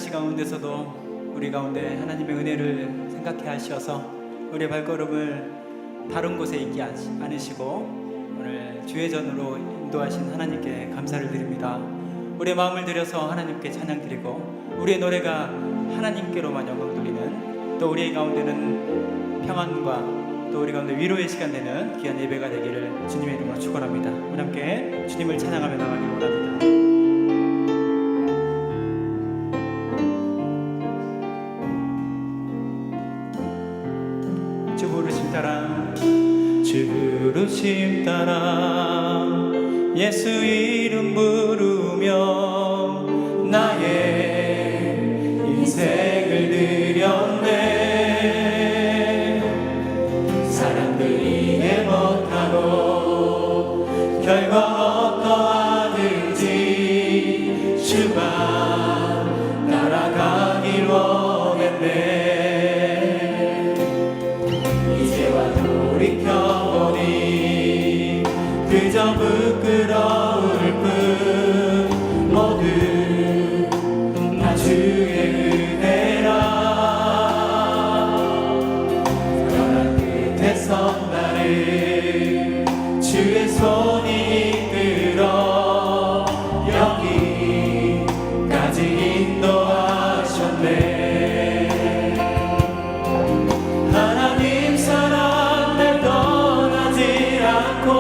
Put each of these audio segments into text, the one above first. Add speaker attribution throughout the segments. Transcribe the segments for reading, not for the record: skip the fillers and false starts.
Speaker 1: 날씨 가운데서도 우리 가운데 하나님의 은혜를 생각해 하셔서 우리의 발걸음을 다른 곳에 있지 않으시고 오늘 주회전으로 인도하신 하나님께 감사를 드립니다. 우리의 마음을 들여서 하나님께 찬양 드리고 우리의 노래가 하나님께로만 영광 돌리는, 또 우리의 가운데는 평안과 또 우리 가운데 위로의 시간 되는 귀한 예배가 되기를 주님의 이름으로 축원합니다. 우리 함께 주님을 찬양하며 나가기를 원합니다. 주 부르심 따라, 주 부르심 따라 예수 이름 부르며 나의 인생을 드렸네. 사람들이 이해 못하고 결과 어떠하든지 주만 따라가길 원했네. 이제와 돌이켜보니 그저 부끄러울 뿐 모두 다 주의 은혜라. 변한 끝에 선 나를 주의 손이 이끌어 여기까지 인도하셨네. 하나님 사랑 날 떠나지 않고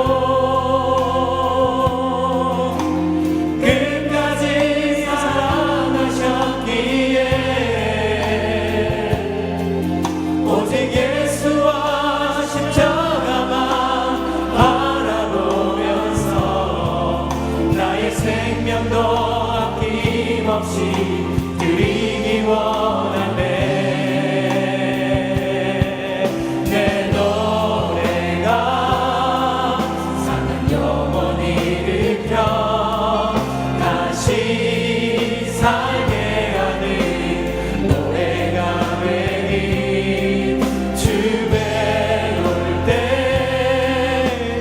Speaker 1: 생명도 아낌없이 드리기 원하네. 내 노래가 사는 영혼이 일으켜 다시 살게 하는 노래가 되니 주 배울 때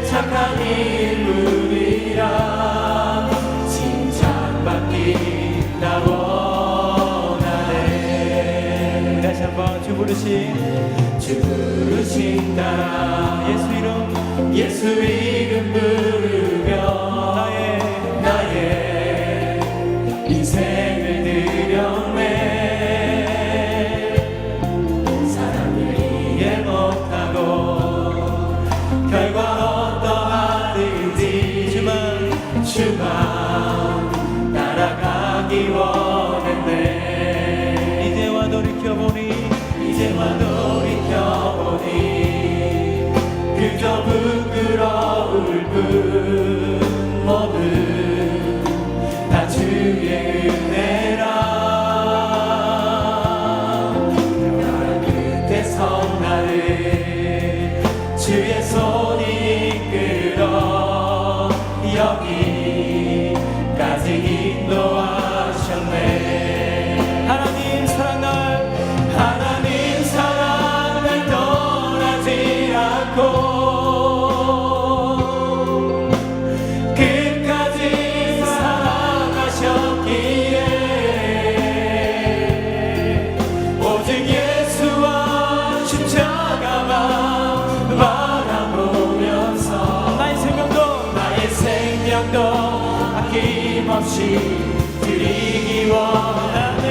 Speaker 1: 착한 일뿐이라 나 원하네. 다시 한번 주 부르심 따라 예수 이름 부르며 나의 인생을 드렸네. 사람들이 이해 못하고 결과 어떠하든지 주만 따라가기 원했네. 이제와 돌이켜보니 그저 부끄러울 뿐 모두 다 주의 은혜라. 변한 끝에 선 나를 주의 손이 이끌어 여기까지 인도하셨네. 하나님 사랑 날 떠나지 않고 끝까지 사랑하셨기에 오직 예수와 십자가만 바라보면서 나의 생명도 아낌없이 드리기 원하네.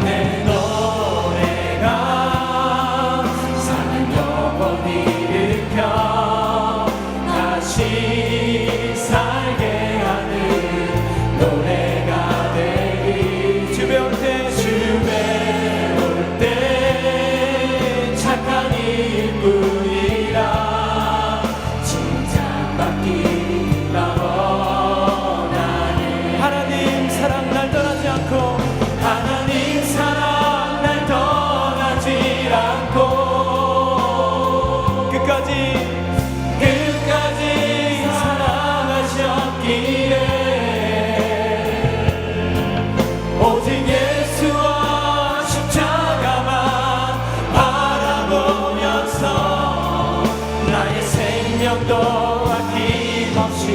Speaker 1: 내 노래가 사는 영혼이 일으켜 다시 살게 하는 노래가 되리. 주 배울 때 착한 일뿐이라 칭찬받기 나 원하네. 하나님 사랑 날 떠나지 않고 끝까지 사랑하셨기에 오직 예수와 십자가만 바라보면서 나의 생명도 아낌없이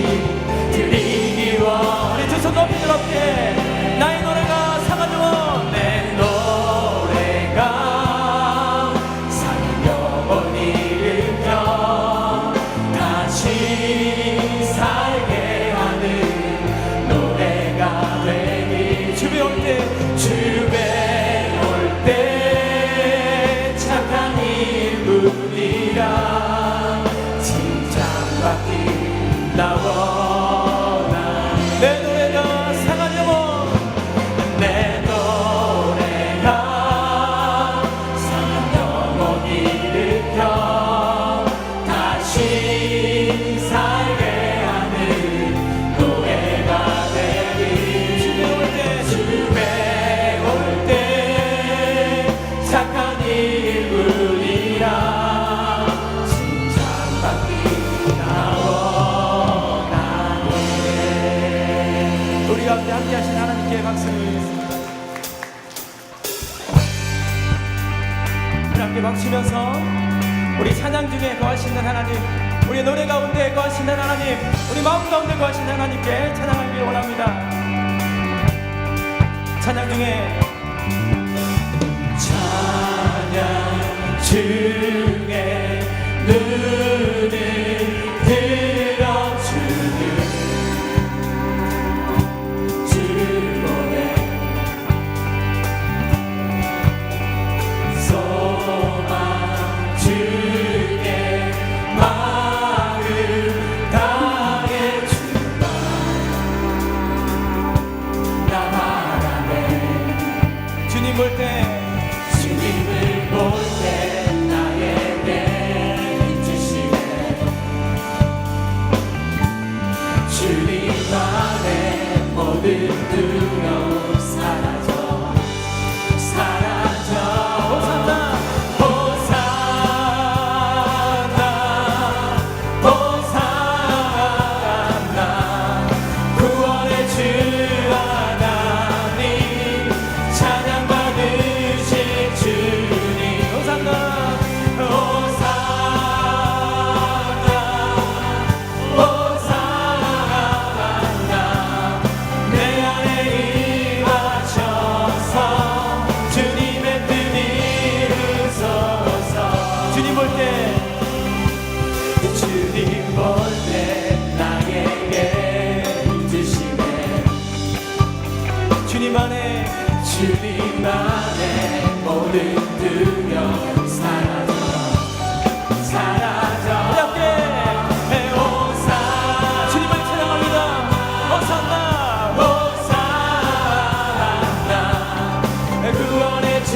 Speaker 1: 드리기 원해. 두 손 높이 들었게 주배 올 때
Speaker 2: 주배 올 때 착한 이분이라 칭찬받기 나 원하네.
Speaker 1: 내 노래가 상한 영혼
Speaker 2: 내 노래가 상한 영혼 일으켜 다시 살게 하는 노래가 되리. 주배 올 때 착한 이분이라 칭찬받기 나 원하네.
Speaker 1: 우리 가운데 함께 하신 하나님께 박수를 드리겠습니다. 우리 함께 박수면서 우리 찬양 중에 거하시는 하나님, 우리 노래 가운데 거하시는 하나님, 우리 마음 가운데 거하시는 하나님께 찬양하길 원합니다. 찬양 중에
Speaker 2: 찬양 중에 눈을 들어주는 주를 보내 소망 중에 마음 다해 주마 나 바라네.
Speaker 1: 주님 볼 때
Speaker 2: 주님을 볼 때 나에게 비추시네. 주님 안에 모든 두려움 사라져 사라져.
Speaker 1: 호산나
Speaker 2: 호산나 호산나 구원의 주 하나님 찬양 받으실 주님.
Speaker 1: 호산나
Speaker 2: 호산나 호산나 내 안에 임하셔서 주님의 뜻 이루소서.
Speaker 1: 주님 볼 때
Speaker 2: 주님 볼 때 나에게 주시네.
Speaker 1: 주님 안에
Speaker 2: 주님 안에 모든 두려움 사라져 사라져.
Speaker 1: 함께
Speaker 2: 호산나
Speaker 1: 주님을 찬양합니다. 호산나
Speaker 2: 호산나 구원의 주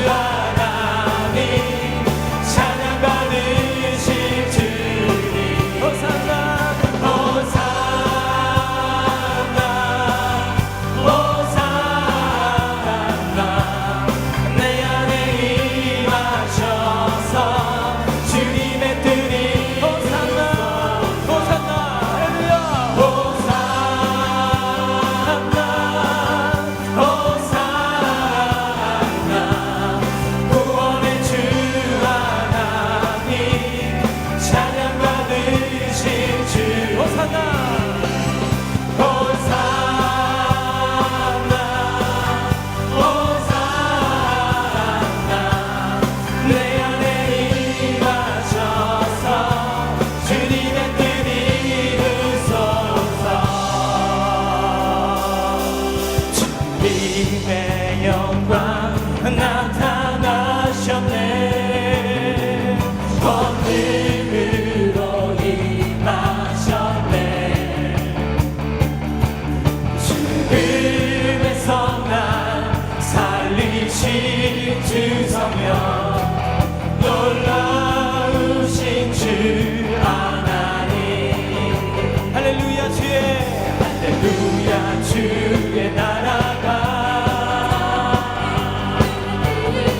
Speaker 2: 하나님 찬양 받으실 주님.
Speaker 1: 호산나
Speaker 2: 호산나 호산나 내 안에 임하셔서 주님의 뜻
Speaker 1: 호산나 호산나 할렐루야
Speaker 2: 호산나 호산나 구원의 주 하나님 찬양 받으실 주.
Speaker 1: 호산나
Speaker 2: 호산나 호산나 내 안에 임하셔서 주님의 뜻 이루소서. 주님의 영광 나타나셨네. 권능으로 임하셨네. 죽음에서 날 살리신 주 성령 놀라우신 주 하나님.
Speaker 1: 할렐루야 주의
Speaker 2: 할렐루야 주의 나라가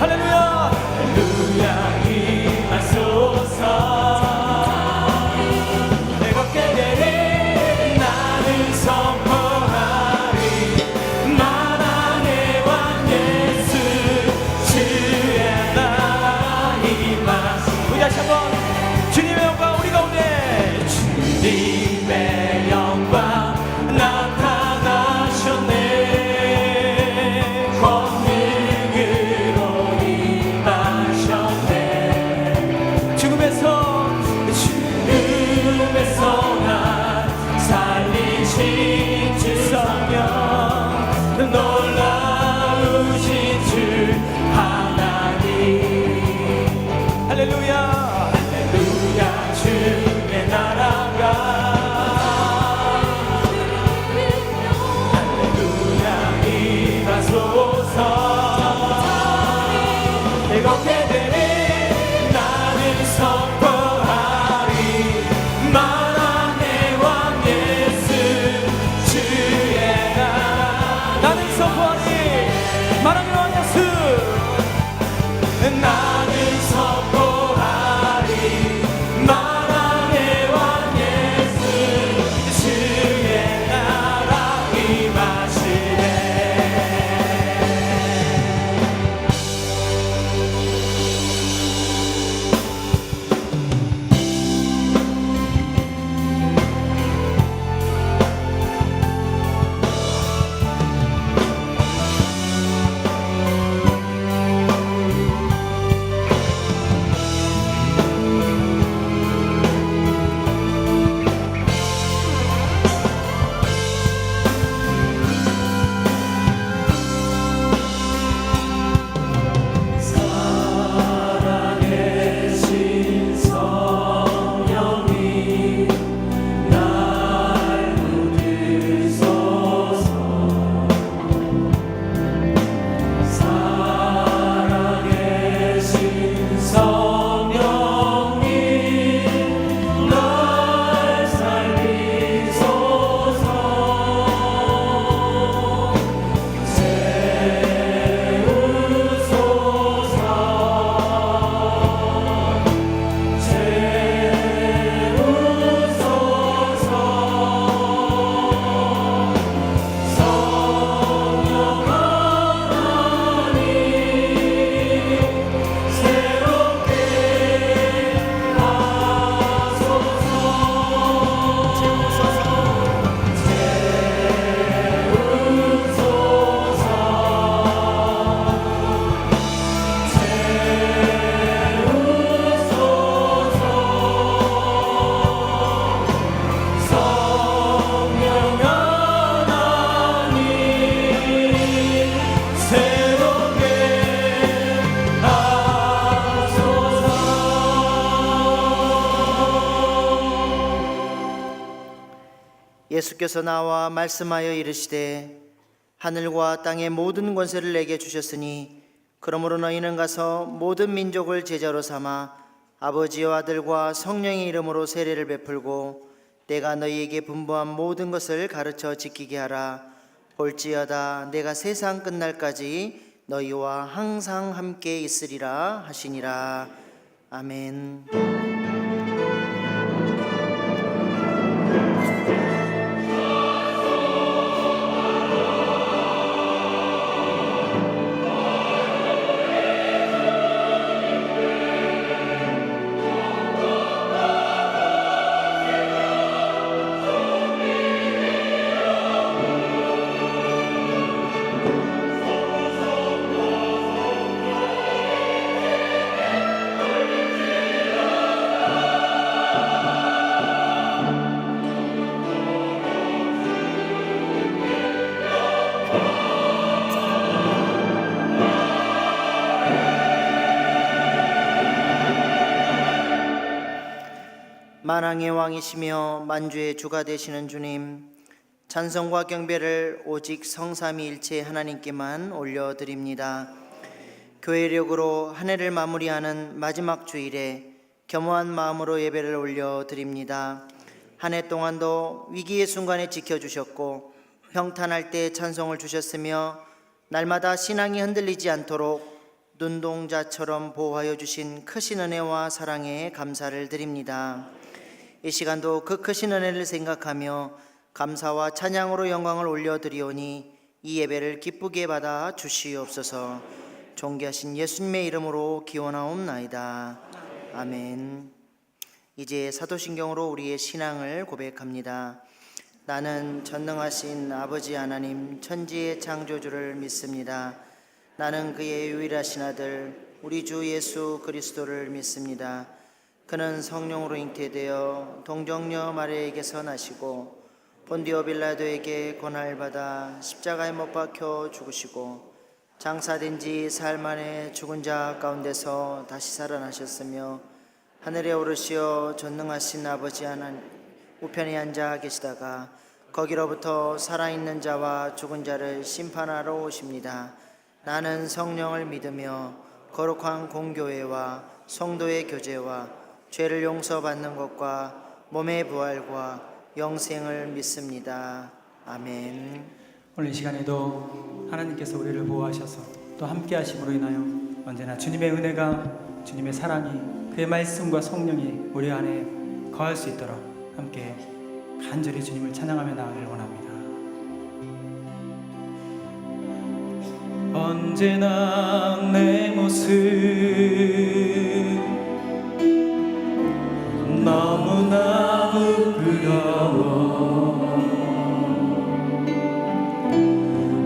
Speaker 1: 할렐루야
Speaker 2: 할렐루야 임하소서. 내 걷게 되리 나는 선포하리 만왕의 왕 예수 주의 나라.
Speaker 1: 나는 선포하리 만왕의 왕 예수.
Speaker 2: 나는 선포하리 만왕의 왕 예수 주의 나라 임하시네.
Speaker 3: 예수께서 나와 말씀하여 이르시되 하늘과 땅의 모든 권세를 내게 주셨으니 그러므로 너희는 가서 모든 민족을 제자로 삼아 아버지와 아들과 성령의 이름으로 세례를 베풀고 내가 너희에게 분부한 모든 것을 가르쳐 지키게 하라. 볼지어다 내가 세상 끝날까지 너희와 항상 함께 있으리라 하시니라. 아멘. 만왕의 왕이시며 만주의 주가 되시는 주님, 찬송과 경배를 오직 성삼위일체 하나님께만 올려드립니다. 교회력으로 한 해를 마무리하는 마지막 주일에 겸허한 마음으로 예배를 올려드립니다. 한 해 동안도 위기의 순간에 지켜주셨고 평탄할 때 찬송을 주셨으며 날마다 신앙이 흔들리지 않도록 눈동자처럼 보호하여 주신 크신 은혜와 사랑에 감사를 드립니다. 이 시간도 그 크신 은혜를 생각하며 감사와 찬양으로 영광을 올려드리오니 이 예배를 기쁘게 받아 주시옵소서. 존귀하신 예수님의 이름으로 기원하옵나이다. 아멘. 이제 사도신경으로 우리의 신앙을 고백합니다. 나는 전능하신 아버지 하나님 천지의 창조주를 믿습니다. 나는 그의 유일하신 아들 우리 주 예수 그리스도를 믿습니다. 그는 성령으로 잉태되어 동정녀 마리아에게서 나시고 본디오 빌라도에게 고난을 받아 십자가에 못 박혀 죽으시고 장사된 지 사흘 만에 죽은 자 가운데서 다시 살아나셨으며 하늘에 오르시어 전능하신 아버지 하나님 우편에 앉아 계시다가 거기로부터 살아있는 자와 죽은 자를 심판하러 오십니다. 나는 성령을 믿으며 거룩한 공교회와 성도의 교제와 죄를 용서받는 것과 몸의 부활과 영생을 믿습니다. 아멘.
Speaker 1: 오늘 이 시간에도 하나님께서 우리를 보호하셔서 또 함께 하심으로 인하여 언제나 주님의 은혜가, 주님의 사랑이, 그의 말씀과 성령이 우리 안에 거할 수 있도록 함께 간절히 주님을 찬양하며 나아가길 원합니다. 언제나 내 모습 너무나 부끄러워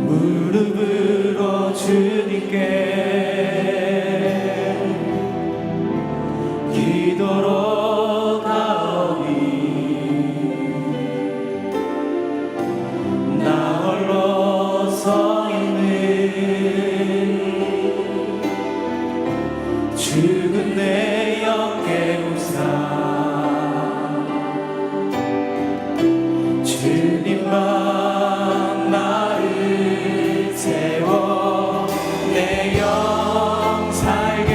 Speaker 1: 무릎으로 주님께 기도로 가오니 나 홀로 서 있는 죽은 내 영 깨우사 주님만 나를 세워 내 영 살게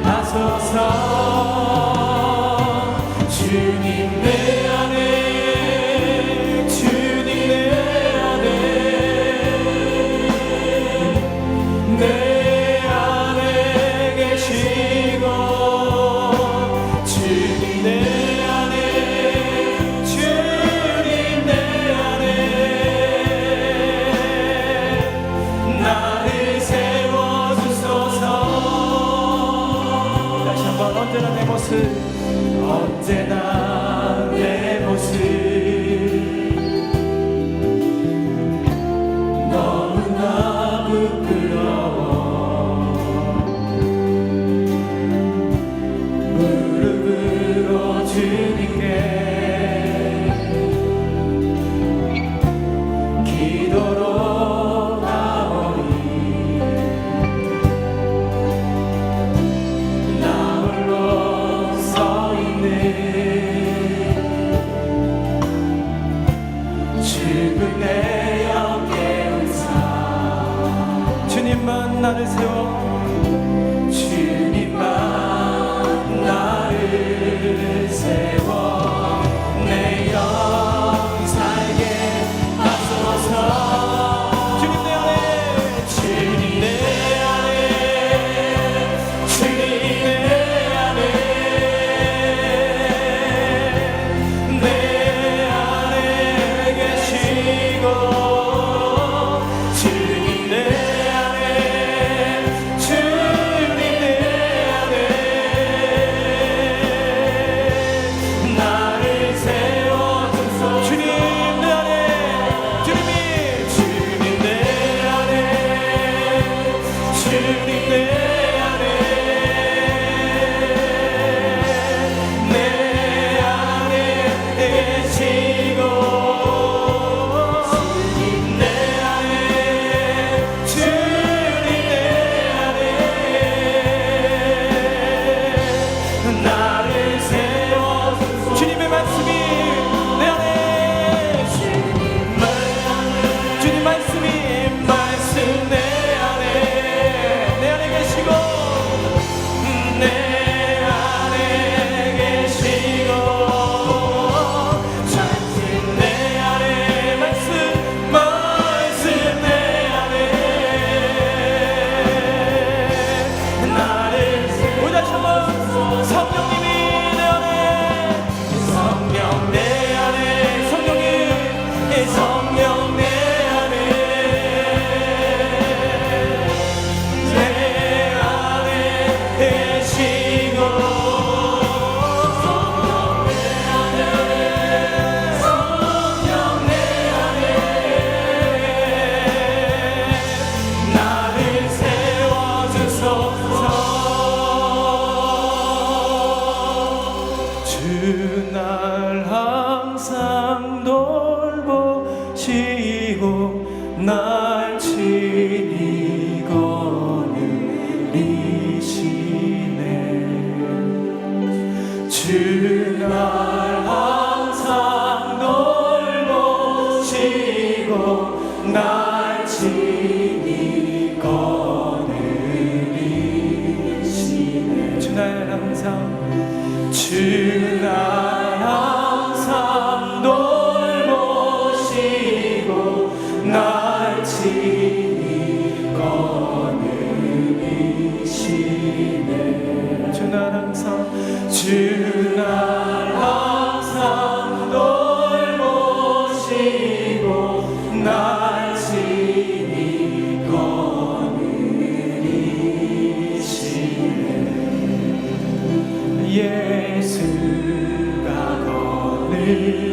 Speaker 1: 하소서. 주님 내 안에, 주님 내 안에, 내 안에 계시고 주님 내 안에, 주님 내 안에 나를 세워주소서. 다시 한번 언제나 내 모습, 언제나 내 모습 너무나 부끄러워 무릎으로 주님께 기도로 나오니 나 홀로 서 있는 죽은 내 영 깨우사 주님만 나를 세워 주님만 나를 세워 내 영 살게 하소서. 주님 내 안에, 주님 내 안에, 주님 내 안에, 내 안에 계시고 주님 내 안에, 주님 내
Speaker 2: 주 날 항상 돌보시고 날 친히 거느리시네. 예수가 거느리시니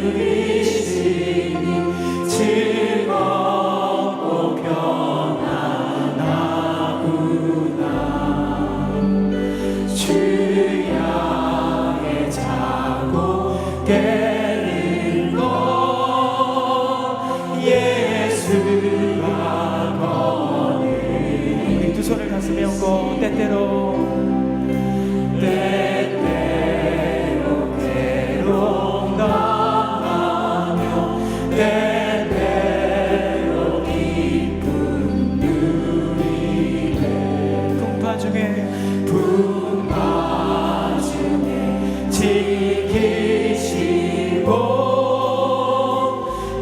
Speaker 2: 즐겁고 평안하구나. 주야에 자고 깨는 것 예수가 거느리니.
Speaker 1: 우리 두 손을 가슴에 얹고 때때로
Speaker 2: 때때로 당하며 때때로 기쁨 누리네.
Speaker 1: 풍파 중에
Speaker 2: 풍파 중에 지키시고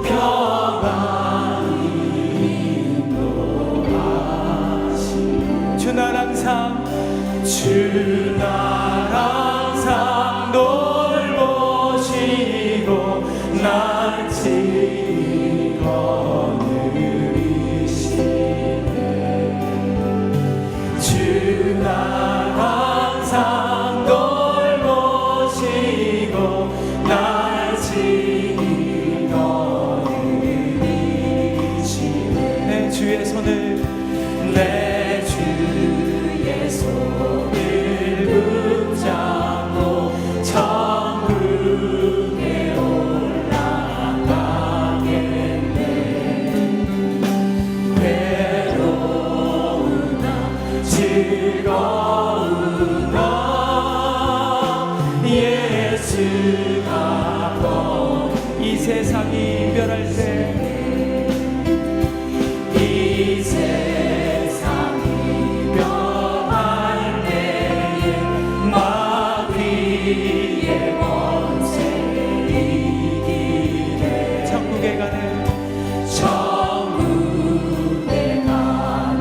Speaker 2: 평안히 인도하시네.
Speaker 1: 주 날 항상
Speaker 2: 주 날 항상 돌보시고 날 친히 거느리시네. 주 날 항상 돌보시고 날 친히 거느리시네.
Speaker 1: 내 주의 손을
Speaker 2: 내 주의 손을 붙잡고 천국에 올라가겠네. 외로우나 즐거우나 예수가
Speaker 1: 이 세상이 멸할 때
Speaker 2: 이 세상이 변할 때에 마귀의 권세를 이기네.
Speaker 1: 천국에 가는
Speaker 2: 천국에 가는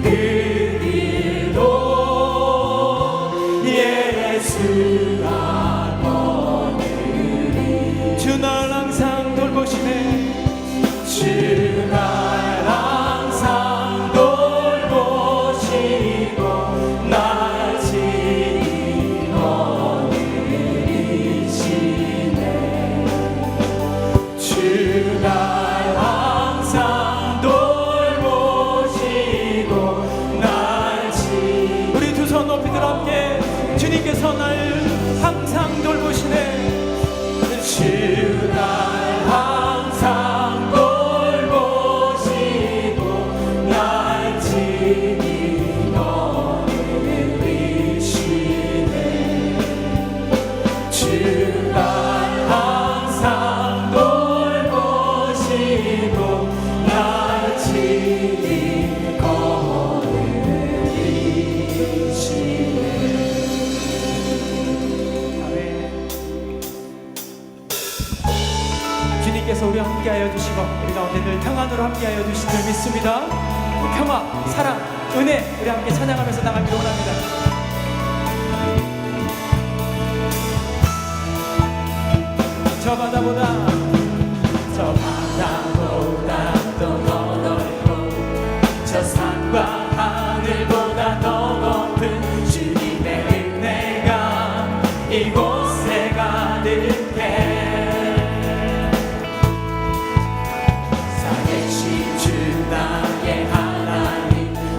Speaker 2: 그 길도 예수가 거느리니.
Speaker 1: 주 날 항상 돌보시네.
Speaker 2: 주 날 항상 돌보시고 날 친히 거느리시네. 주 날 항상 돌보시고 날 친히.
Speaker 1: 우리 두 손 높이 들어 함께 주님께서 날 항상 돌보시네.
Speaker 2: 주 날 항상 돌보시고 날 친히 거느리시네. 주 날 항상 돌보시고 날 친히 거느리시네.
Speaker 1: 아멘. 주님께서 우리와 함께하여 주시고 우리 가운데 늘 평안으로 함께하여 주실 줄 믿습니다. 평화, 사랑, 은혜 우리 함께 찬양하면서 나가기를 원합니다. 저 바다보다
Speaker 2: 저 바다보다 더 넓고 저 산과 하늘보다 더 높은 주님의 은혜가 이곳에 가득해. 살아계신 주 나의 하나님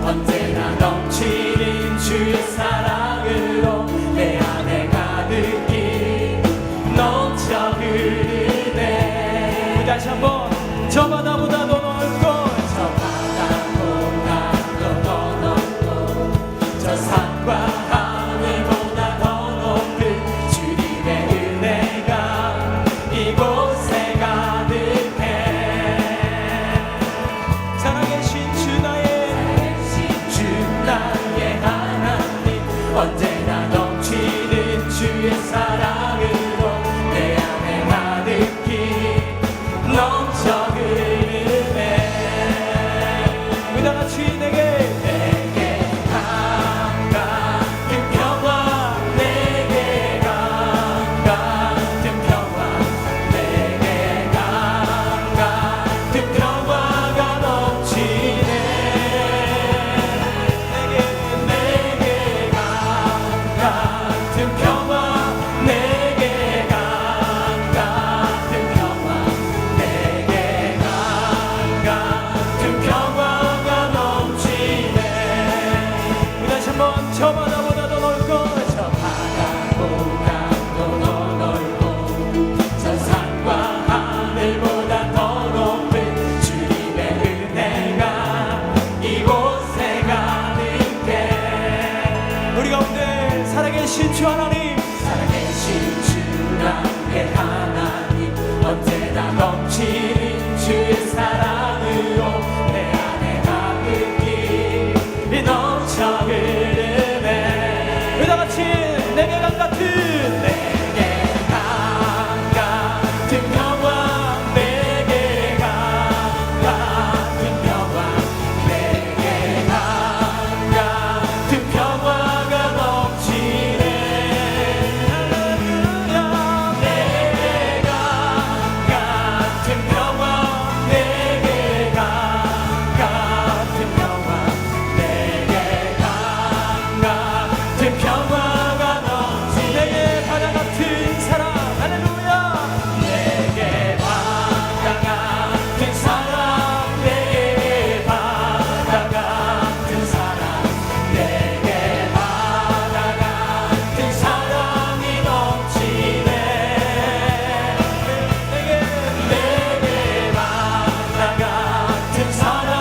Speaker 2: 언제나 넘치는 주의 사랑으로 내 안에 가득히 넘쳐 흐르네.
Speaker 1: 다시 한번 저 바다보다 더 넓고
Speaker 2: 저 바다보다 더 넓고 저 산과 하늘보다 더 높은 주님의 넘치는 주의 사랑으로 내 안에 가득히 넘쳐 흐르네.
Speaker 1: 우리 다 같이 내게 강 같은
Speaker 2: 평화 내게 강 같은 평화 내게 강 같은 평화가 넘치네. 할렐루야. 내게 강 같은 평화 내게 강 같은 평화 내게 강 같은 평화가 넘치네.
Speaker 1: 내게 바다 같은 사랑 할렐루야
Speaker 2: 내게 바다 같은 사랑 내게 바다 같은 사랑 내게 바다 같은 사랑이 넘치네. 내게 바다 같은 사랑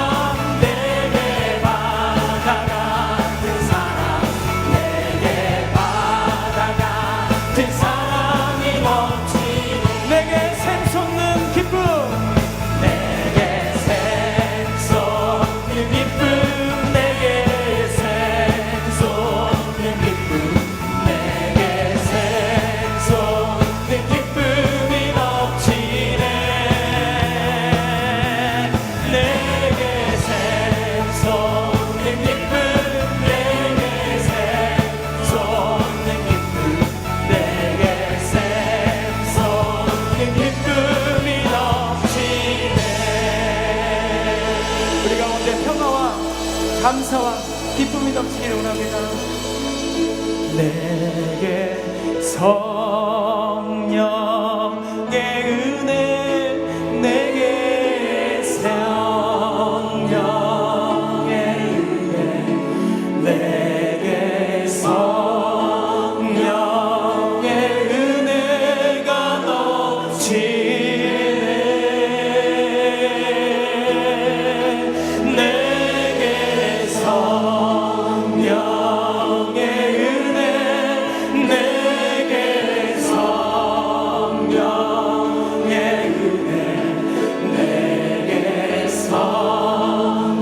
Speaker 2: 내게 바다 같은 사랑 내게 바다 같은 사랑이 넘치네.
Speaker 1: 내게 샘솟는 기쁨
Speaker 2: 내게 샘솟는 기쁨 내게 샘솟는 기쁨 내게 샘솟는 기쁨이 넘치네. 내게 샘솟는 기쁨 내게 샘솟는 기쁨 내게 샘솟는 기쁨이 넘치네.
Speaker 1: 우리 가운데 평화와 감사와 기쁨이 넘치기를 원합니다.
Speaker 2: 내게 성령의 은혜 내게 성령의 은혜 내게 성령의 은혜가 넘치네. 내게 성령의 은혜 내게 성령의 은혜 내게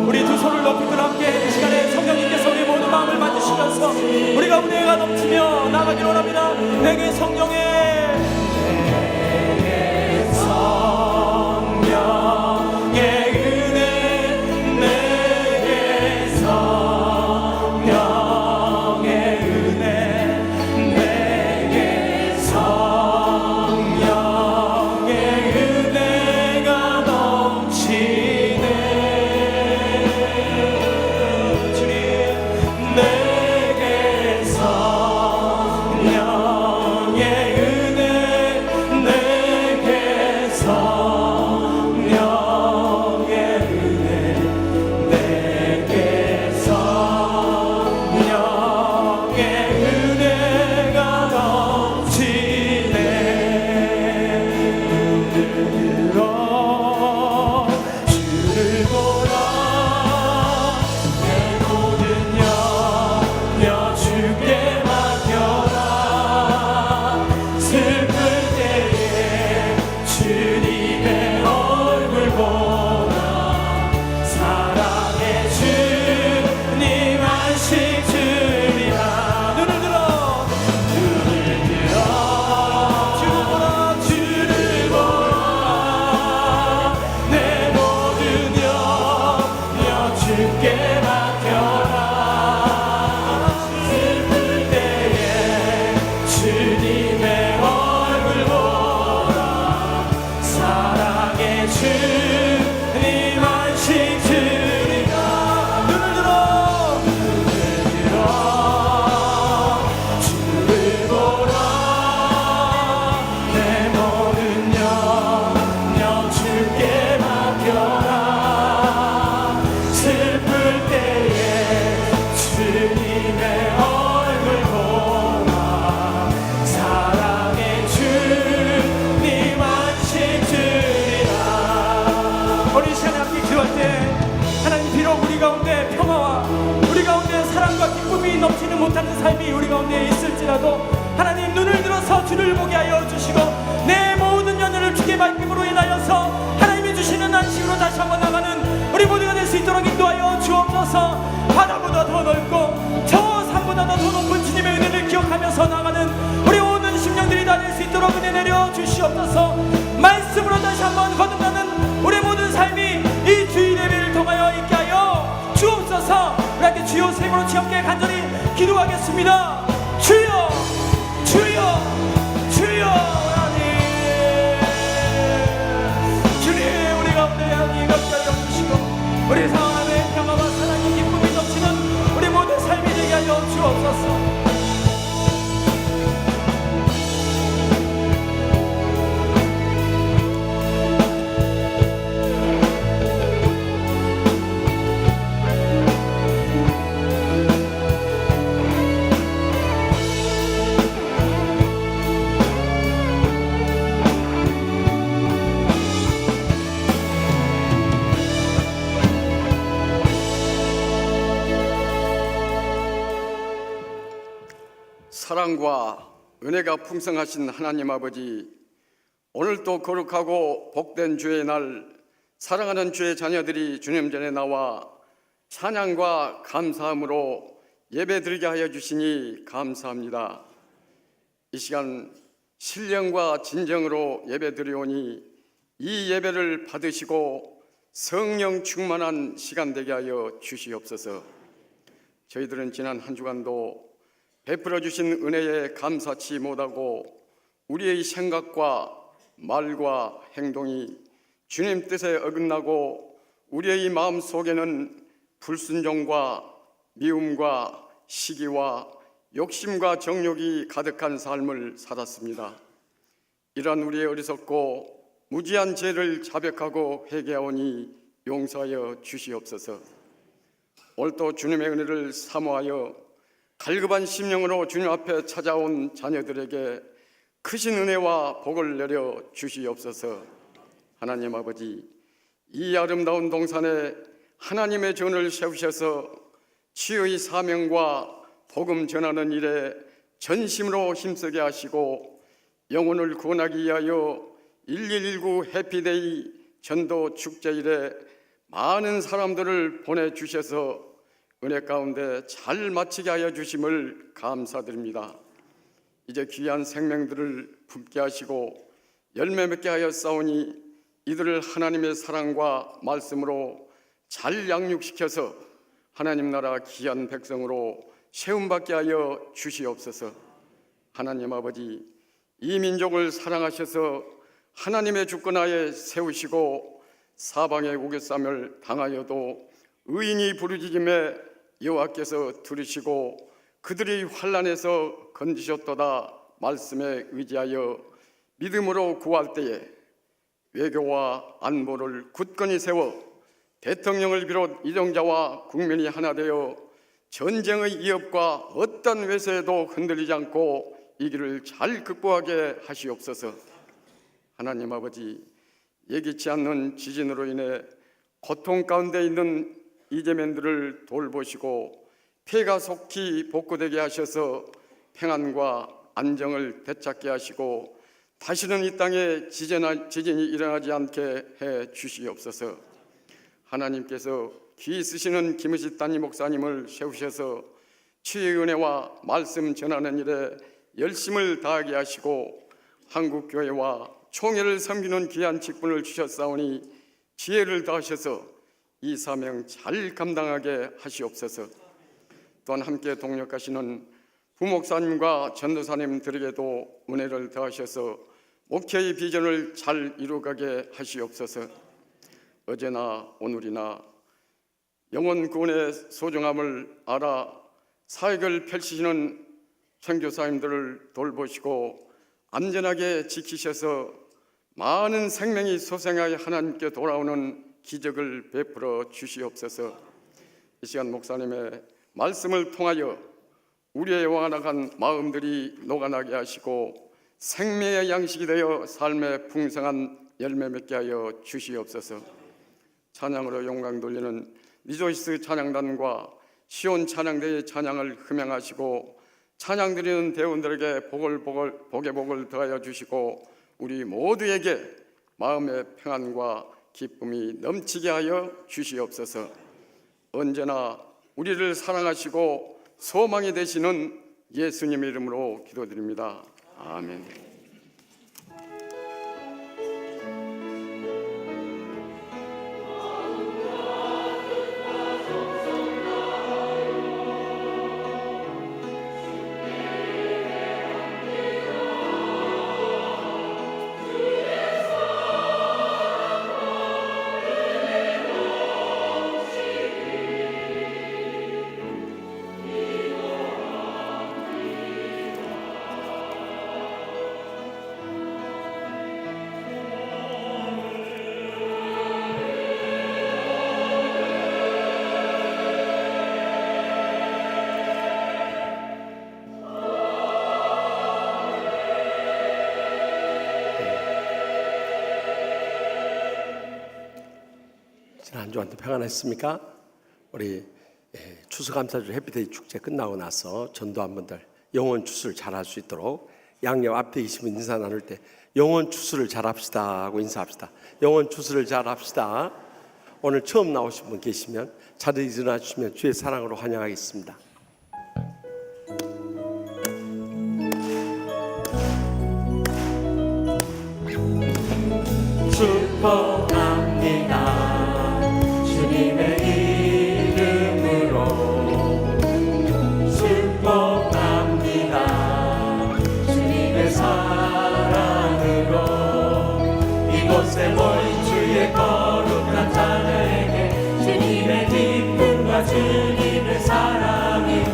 Speaker 1: 우리 두 손을 높이 들어 함께 이 시간에 성령님께서 우리 모든 마음을 만지시면서 우리가 은혜가 넘치며 나가기를 원합니다. 내게 성령의
Speaker 2: 성령의 은혜 내게 성령의 은혜 내게 성령의 은혜가 넘치네. 주님 내게 성령의 은혜 내게 성령의 은혜 내게 성령의 은혜가 넘치네. 눈을 들어 주를 보라. 내 모든 염려 주께 맡겨라. 슬플 때에 주님의 얼굴 보라. 사랑의 주님 안식 주리라. 눈을 들어 주를 보라. 주를 보라. 내 모든 염려 주께 맡겨라. 슬플 때에 주님의 얼굴 보라. 사랑의 주님 안식 주리라. 눈을 들어 주를 보라. 내 모든 염려 주께 맡겨라. 슬플 때에 주님의 얼굴 보라. 사랑의 주님 안식 주리라.
Speaker 1: 우리 시간에 함께 기도할 때 하나님 비록 우리 가운데 평화와 우리 가운데 사랑과 기쁨이 넘치는 못하는 삶이 우리 가운데 있을지라도 하나님 눈을 들어서 주를 보게 하여 주시고 내 모든
Speaker 2: 하늘을 주게 말씀으로 인하여서 하나님이 주시는 안식으로 다시 한번 나가는 우리 모두가 될 수 있도록 인도하여 주옵소서. 바다보다 더 넓고 저 산보다 더 높은 주님의 은혜를 기억하면서 나가는 우리 모든 심령들이 다 될 수 있도록 은혜 내려 주시옵소서. 말씀으로 다시 한번 거듭나는 우리 모든 삶이 이 주일 예배를 통하여 있게 하여 주옵소서. 우리 함께 주여 세 번으로 함께 간절히 기도하겠습니다. 주여 주여 주여 하나님, 주님 우리 가운데 하나님 가까이 오시고 우리 상황에 평화와 사랑이 기쁨이 넘치는 우리 모든 삶이 되게 하여 주옵소서.
Speaker 4: 사랑과 은혜가 풍성하신 하나님 아버지, 오늘도 거룩하고 복된 주의 날, 사랑하는 주의 자녀들이 주님 전에 나와 찬양과 감사함으로 예배드리게 하여 주시니 감사합니다. 이 시간 신령과 진정으로 예배드리오니 이 예배를 받으시고 성령 충만한 시간 되게 하여 주시옵소서. 저희들은 지난 한 주간도 베풀어 주신 은혜에 감사치 못하고 우리의 생각과 말과 행동이 주님 뜻에 어긋나고 우리의 마음 속에는 불순종과 미움과 시기와 욕심과 정욕이 가득한 삶을 살았습니다. 이러한 우리의 어리석고 무지한 죄를 자백하고 회개하오니 용서하여 주시옵소서. 오늘도 주님의 은혜를 사모하여 갈급한 심령으로 주님 앞에 찾아온 자녀들에게 크신 은혜와 복을 내려 주시옵소서. 하나님 아버지, 이 아름다운 동산에 하나님의 전을 세우셔서 치유의 사명과 복음 전하는 일에 전심으로 힘쓰게 하시고 영혼을 구원하기 위하여 1119 해피데이 전도 축제일에 많은 사람들을 보내주셔서 은혜 가운데 잘 마치게 하여 주심을 감사드립니다. 이제 귀한 생명들을 품게 하시고 열매 맺게 하여 싸우니 이들을 하나님의 사랑과 말씀으로 잘 양육시켜서 하나님 나라 귀한 백성으로 세움받게 하여 주시옵소서. 하나님 아버지, 이 민족을 사랑하셔서 하나님의 주권하에 세우시고 사방의 우겨쌈을 당하여도 의인이 부르짖음에 여호와께서 들으시고 그들이 환난에서 건지셨도다 말씀에 의지하여 믿음으로 구할 때에 외교와 안보를 굳건히 세워 대통령을 비롯 이정자와 국민이 하나 되어 전쟁의 위협과 어떤 외세에도 흔들리지 않고 이 길을 잘 극복하게 하시옵소서. 하나님 아버지, 예기치 않는 지진으로 인해 고통 가운데 있는 이재민들을 돌보시고 폐가 속히 복구되게 하셔서 평안과 안정을 되찾게 하시고 다시는 이 땅에 지진이 일어나지 않게 해 주시옵소서. 하나님께서 귀 쓰시는 김의식 담임 목사님을 세우셔서 치유의 은혜와 말씀 전하는 일에 열심을 다하게 하시고 한국교회와 총회를 섬기는 귀한 직분을 주셨사오니 지혜를 다하셔서 이 사명 잘 감당하게 하시옵소서. 또한 함께 동력하시는 부목사님과 전도사님들에게도 은혜를 더하셔서 목회의 비전을 잘 이루어가게 하시옵소서. 어제나 오늘이나 영혼 구원의 소중함을 알아 사역을 펼치시는 선교사님들을 돌보시고 안전하게 지키셔서 많은 생명이 소생하여 하나님께 돌아오는 기적을 베풀어 주시옵소서. 이 시간 목사님의 말씀을 통하여 우리의 와나간 마음들이 녹아나게 하시고 생명의 양식이 되어 삶의 풍성한 열매 맺게 하여 주시옵소서. 찬양으로 영광 돌리는 리조이스 찬양단과 시온 찬양대의 찬양을 흠양하시고 찬양 드리는 대원들에게 복의 복을 더하여 주시고 우리 모두에게 마음의 평안과 기쁨이 넘치게 하여 주시옵소서. 언제나 우리를 사랑하시고 소망이 되시는 예수님 이름으로 기도드립니다. 아멘.
Speaker 5: 한 주간도 평안했습니까? 우리 추수감사절 해피데이 축제 끝나고 나서 전도한 분들 영혼 추수를 잘할 수 있도록 양옆 앞에 계시면 인사 나눌 때 영혼 추수를 잘합시다 하고 인사합시다. 영혼 추수를 잘합시다. 오늘 처음 나오신 분 계시면 자리에 일어나 주시면 주의 사랑으로 환영하겠습니다.
Speaker 2: 축복합니다. 주님의 이름으로 축복합니다. 주님의 사랑으로 이곳에 모인 주의 거룩한 자녀에게 주님의 기쁨과 주님의 사랑이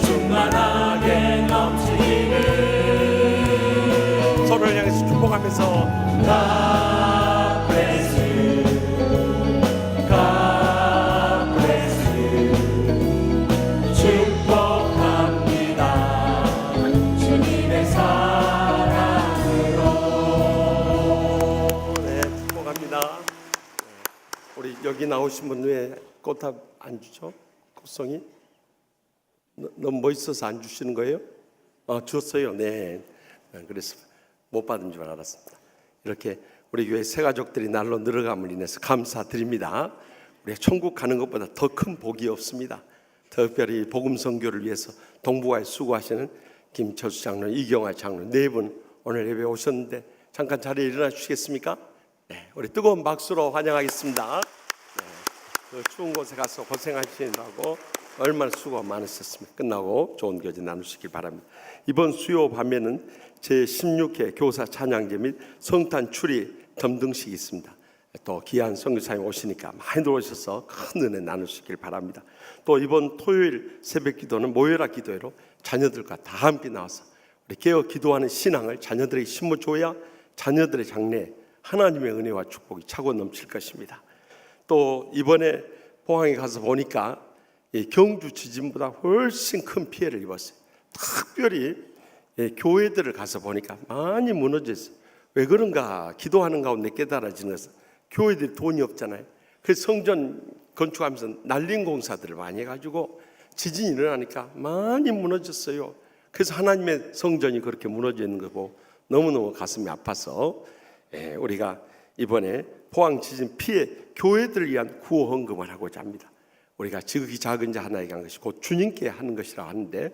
Speaker 2: 충만하게 넘치기를.
Speaker 5: 서로를 향해서 축복하면서
Speaker 2: God bless you. God bless you. 축복합니다. 주님의 사랑으로.
Speaker 5: 네, 축복합니다. 우리 여기 나오신 분 왜 꽃합 안 주죠? 꽃송이? 너무 멋있어서 안 주시는 거예요? 줬어요. 네. 그래서 못 받은 줄 알았습니다. 이렇게 우리 교회 새 가족들이 날로 늘어감을 인해서 감사드립니다. 우리가 천국 가는 것보다 더 큰 복이 없습니다. 특별히 복음 선교를 위해서 동북아에 수고하시는 김철수 장로, 이경화 장로 네 분 오늘 예배 오셨는데 잠깐 자리에 일어나 주시겠습니까? 네, 우리 뜨거운 박수로 환영하겠습니다. 네, 그 추운 곳에 가서 고생하시느라고 얼마나 수고가 많으셨습니까? 끝나고 좋은 교제 나누시길 바랍니다. 이번 수요 밤에는 제16회 교사 찬양제 및 성탄 추리 점등식이 있습니다. 또 귀한 선교사님 오시니까 많이 들어오셔서 큰 은혜 나누시길 바랍니다. 또 이번 토요일 새벽 기도는 모여라 기도회로 자녀들과 다 함께 나와서 우리 깨어 기도하는 신앙을 자녀들에게 심어줘야 자녀들의 장래에 하나님의 은혜와 축복이 차고 넘칠 것입니다. 또 이번에 포항에 가서 보니까 경주 지진보다 훨씬 큰 피해를 입었어요. 특별히 교회들을 가서 보니까 많이 무너졌어요. 왜 그런가 기도하는 가운데 깨달아지는 것은 교회들이 돈이 없잖아요. 그래서 성전 건축하면서 날림 공사들을 많이 해가지고 지진이 일어나니까 많이 무너졌어요. 그래서 하나님의 성전이 그렇게 무너져 있는 거 보고 너무너무 가슴이 아파서 우리가 이번에 포항 지진 피해 교회들을 위한 구호 헌금을 하고자 합니다. 우리가 지극히 작은 자 하나에게 한 것이 곧 주님께 하는 것이라 하는데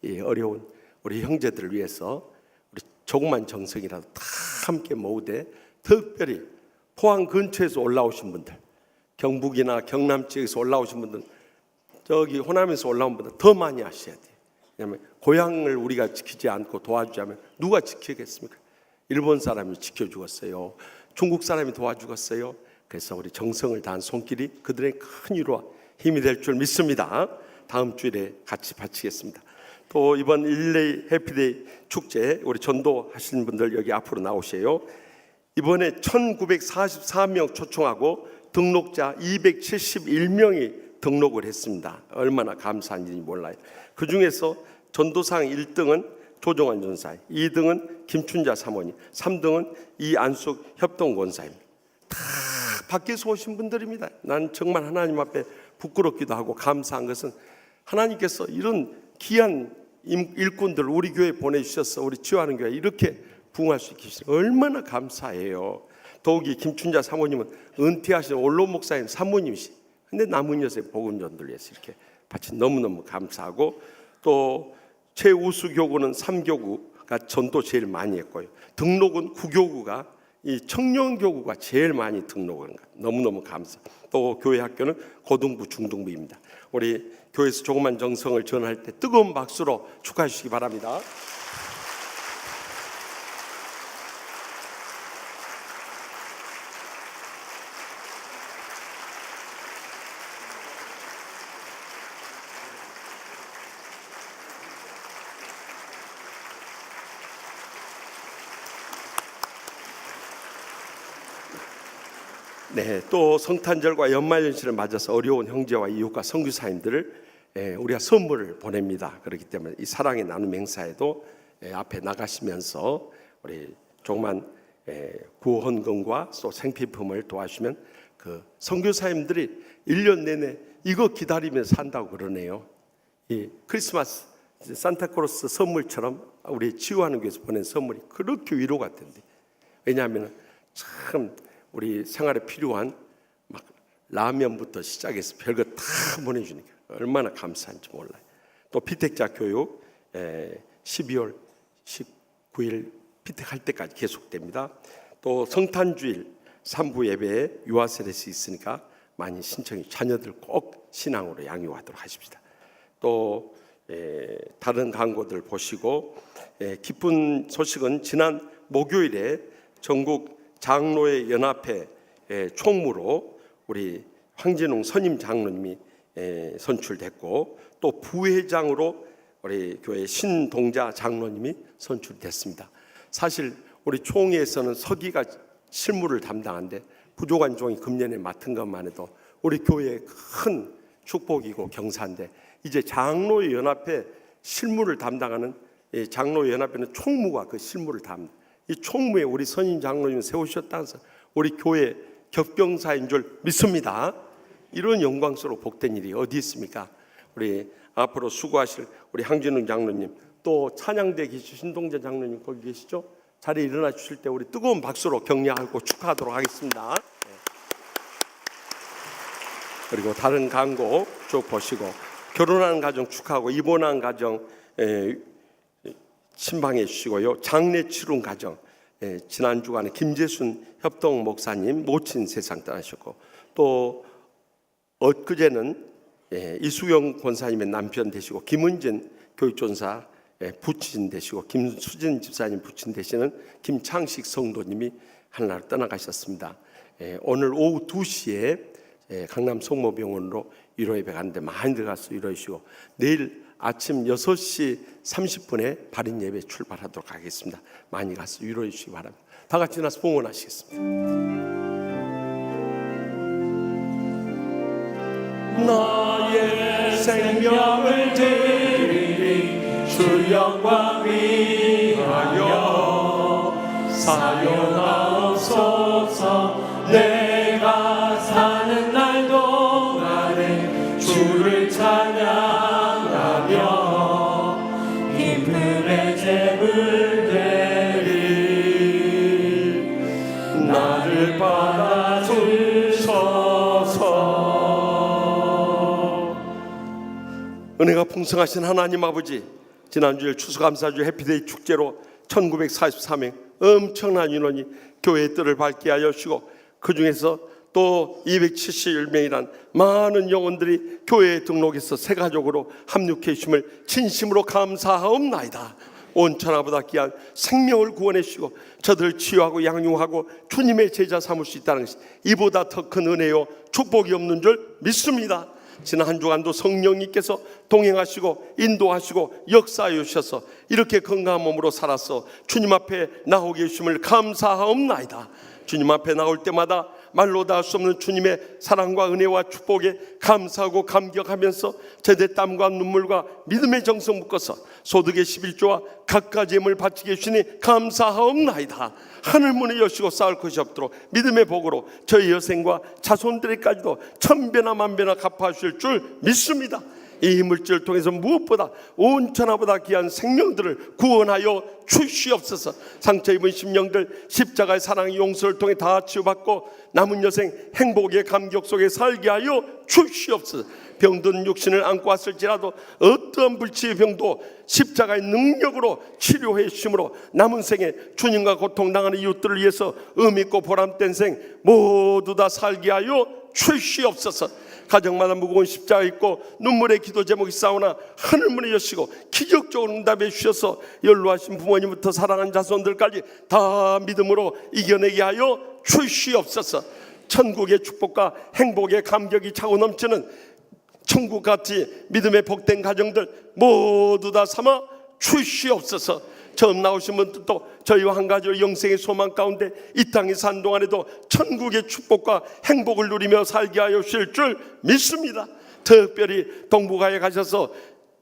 Speaker 5: 이 어려운 우리 형제들을 위해서 우리 조그만 정성이라도 다 함께 모으되 특별히 포항 근처에서 올라오신 분들, 경북이나 경남 지역에서 올라오신 분들, 저기 호남에서 올라온 분들 더 많이 하셔야 돼요. 왜냐하면 고향을 우리가 지키지 않고 도와주자면 누가 지키겠습니까? 일본 사람이 지켜주었어요. 중국 사람이 도와주었어요. 그래서 우리 정성을 다한 손길이 그들의 큰 위로와 힘이 될 줄 믿습니다. 다음 주일에 같이 바치겠습니다. 또 이번 1일 해피데이 축제 우리 전도하시는 분들 여기 앞으로 나오세요. 이번에 1944명 초청하고 등록자 271명이 등록을 했습니다. 얼마나 감사한 일인지 몰라요. 그 중에서 전도상 1등은 조정환 전사, 2등은 김춘자 사모님, 3등은 이안숙 협동권사입니다. 다 밖에서 오신 분들입니다. 난 정말 하나님 앞에 부끄럽기도 하고 감사한 것은 하나님께서 이런 귀한 일꾼들 우리 교회 보내주셔서 우리 치유하는 교회 이렇게 부흥할 수 있게 해주셔서 얼마나 감사해요. 더욱이 김춘자 사모님은 은퇴하신 원로 목사님 사모님이시. 근데 남은 여세 복음 전도를 위해서 이렇게 바친 너무너무 감사하고, 또 최우수 교구는 3교구가 전도 제일 많이 했고요. 등록은 9교구가 이 청년교구가 제일 많이 등록을 한 거예요. 너무너무 감사. 또 교회 학교는 고등부 중등부입니다. 우리 교회에서 조그만 정성을 전할 때 뜨거운 박수로 축하해 주시기 바랍니다. 네, 또 성탄절과 연말연시를 맞아서 어려운 형제와 이웃과 선교사님들을 우리가 선물을 보냅니다. 그렇기 때문에 이 사랑의 나눔 행사에도 앞에 나가시면서 우리 조그만 구헌금과 또 생필품을 도와주시면 그 선교사님들이 1년 내내 이거 기다리며 산다고 그러네요. 이 크리스마스 산타크로스 선물처럼 우리 치유하는 교회에서 보낸 선물이 그렇게 위로가 된대. 왜냐하면 참 우리 생활에 필요한 막 라면부터 시작해서 별거 다 보내주니까 얼마나 감사한지 몰라요. 또 피택자 교육 12월 19일 피택할 때까지 계속됩니다. 또 성탄주일 3부 예배에 유아세례시 있으니까 많이 신청해 자녀들 꼭 신앙으로 양육하도록 하십시다. 또 다른 광고들 보시고 기쁜 소식은 지난 목요일에 전국 장로의 연합회 총무로 우리 황진웅 선임 장로님이 선출됐고, 또 부회장으로 우리 교회 신동자 장로님이 선출됐습니다. 사실 우리 총회에서는 서기가 실무를 담당한데 부족한 종이 금년에 맡은 것만 해도 우리 교회의 큰 축복이고 경사인데, 이제 장로의 연합회 실무를 담당하는 장로의 연합회는 총무가 그 실무를 담당. 이 총무에 우리 선임 장로님 세우셨다면서 우리 교회 격병사인 줄 믿습니다. 이런 영광스러워 복된 일이 어디 있습니까? 우리 앞으로 수고하실 우리 황진웅 장로님, 또 찬양대 계신 신동재 장로님 거기 계시죠? 자리에 일어나 주실 때 우리 뜨거운 박수로 격려하고 축하하도록 하겠습니다. 그리고 다른 광고 쭉 보시고, 결혼하는 가정 축하하고 입원한 가정 신방해 주시고요. 장례 치룬 가정, 지난 주간에 김재순 협동 목사님 모친 세상 떠나셨고, 또 엊그제는 이수경 권사님의 남편 되시고 김은진 교육전사 부친 되시고 김수진 집사님 부친 되시는 김창식 성도님이 하늘나라로 떠나가셨습니다. 오늘 오후 2시에 강남 성모병원으로 위로예배 가는데 많이들 가서 위로해주시고, 내일 아침 6시 30분에 발인 예배 출발하도록 하겠습니다. 많이 가서 위로해 주시기 바랍니다. 다 같이 나서 봉헌하시겠습니다.
Speaker 2: 나의 생명을 드리리 주 영광 위하여 사용하옵소서. 내가 사는 날 동안에 주를 찬양하며 기쁨의 제물 드릴 나를 받아주소서.
Speaker 5: 은혜가 풍성하신 하나님 아버지, 지난주일 추수감사주 해피데이 축제로 1943명 엄청난 인원이 교회의 뜰을 밝게 하여 주시고, 그 중에서 또 271명이란 많은 영혼들이 교회에 등록해서 새 가족으로 합육해 주심을 진심으로 감사하옵나이다. 온 천하보다 귀한 생명을 구원해 주시고 저들을 치유하고 양육하고 주님의 제자 삼을 수 있다는 것이 이보다 더 큰 은혜요 축복이 없는 줄 믿습니다. 지난 한 주간도 성령님께서 동행하시고 인도하시고 역사하여 주셔서 이렇게 건강한 몸으로 살아서 주님 앞에 나오게 해주심을 감사하옵나이다. 주님 앞에 나올 때마다 말로 다 할 수 없는 주님의 사랑과 은혜와 축복에 감사하고 감격하면서 제대 땀과 눈물과 믿음의 정성 묶어서 소득의 11조와 갖가지 예물 바치게 해주시니 감사하옵나이다. 하늘 문을 여시고 쌓을 것이 없도록 믿음의 복으로 저희 여생과 자손들에까지도 천배나 만배나 갚아주실 줄 믿습니다. 이 물질을 통해서 무엇보다 온천하보다 귀한 생명들을 구원하여 주시옵소서. 상처 입은 심령들 십자가의 사랑의 용서를 통해 다 치유받고 남은 여생 행복의 감격 속에 살게 하여 주시옵소서. 병든 육신을 안고 왔을지라도 어떠한 불치의 병도 십자가의 능력으로 치료해 주심으로 남은 생에 주님과 고통당하는 이웃들을 위해서 의미있고 보람된 생 모두 다 살게 하여 주시옵소서. 가정마다 무거운 십자가 있고 눈물의 기도 제목이 싸우나 하늘문을 여시고 기적적으로 응답해 주셔서 연로하신 부모님부터 사랑하는 자손들까지 다 믿음으로 이겨내게 하여 주시옵소서. 천국의 축복과 행복의 감격이 차고 넘치는 천국같이 믿음의 복된 가정들 모두 다 삼아 주시옵소서. 처음 나오신 분들도 저희와 한 가지로 영생의 소망 가운데 이 땅에 산 동안에도 천국의 축복과 행복을 누리며 살게 하여 주실 줄 믿습니다. 특별히 동북아에 가셔서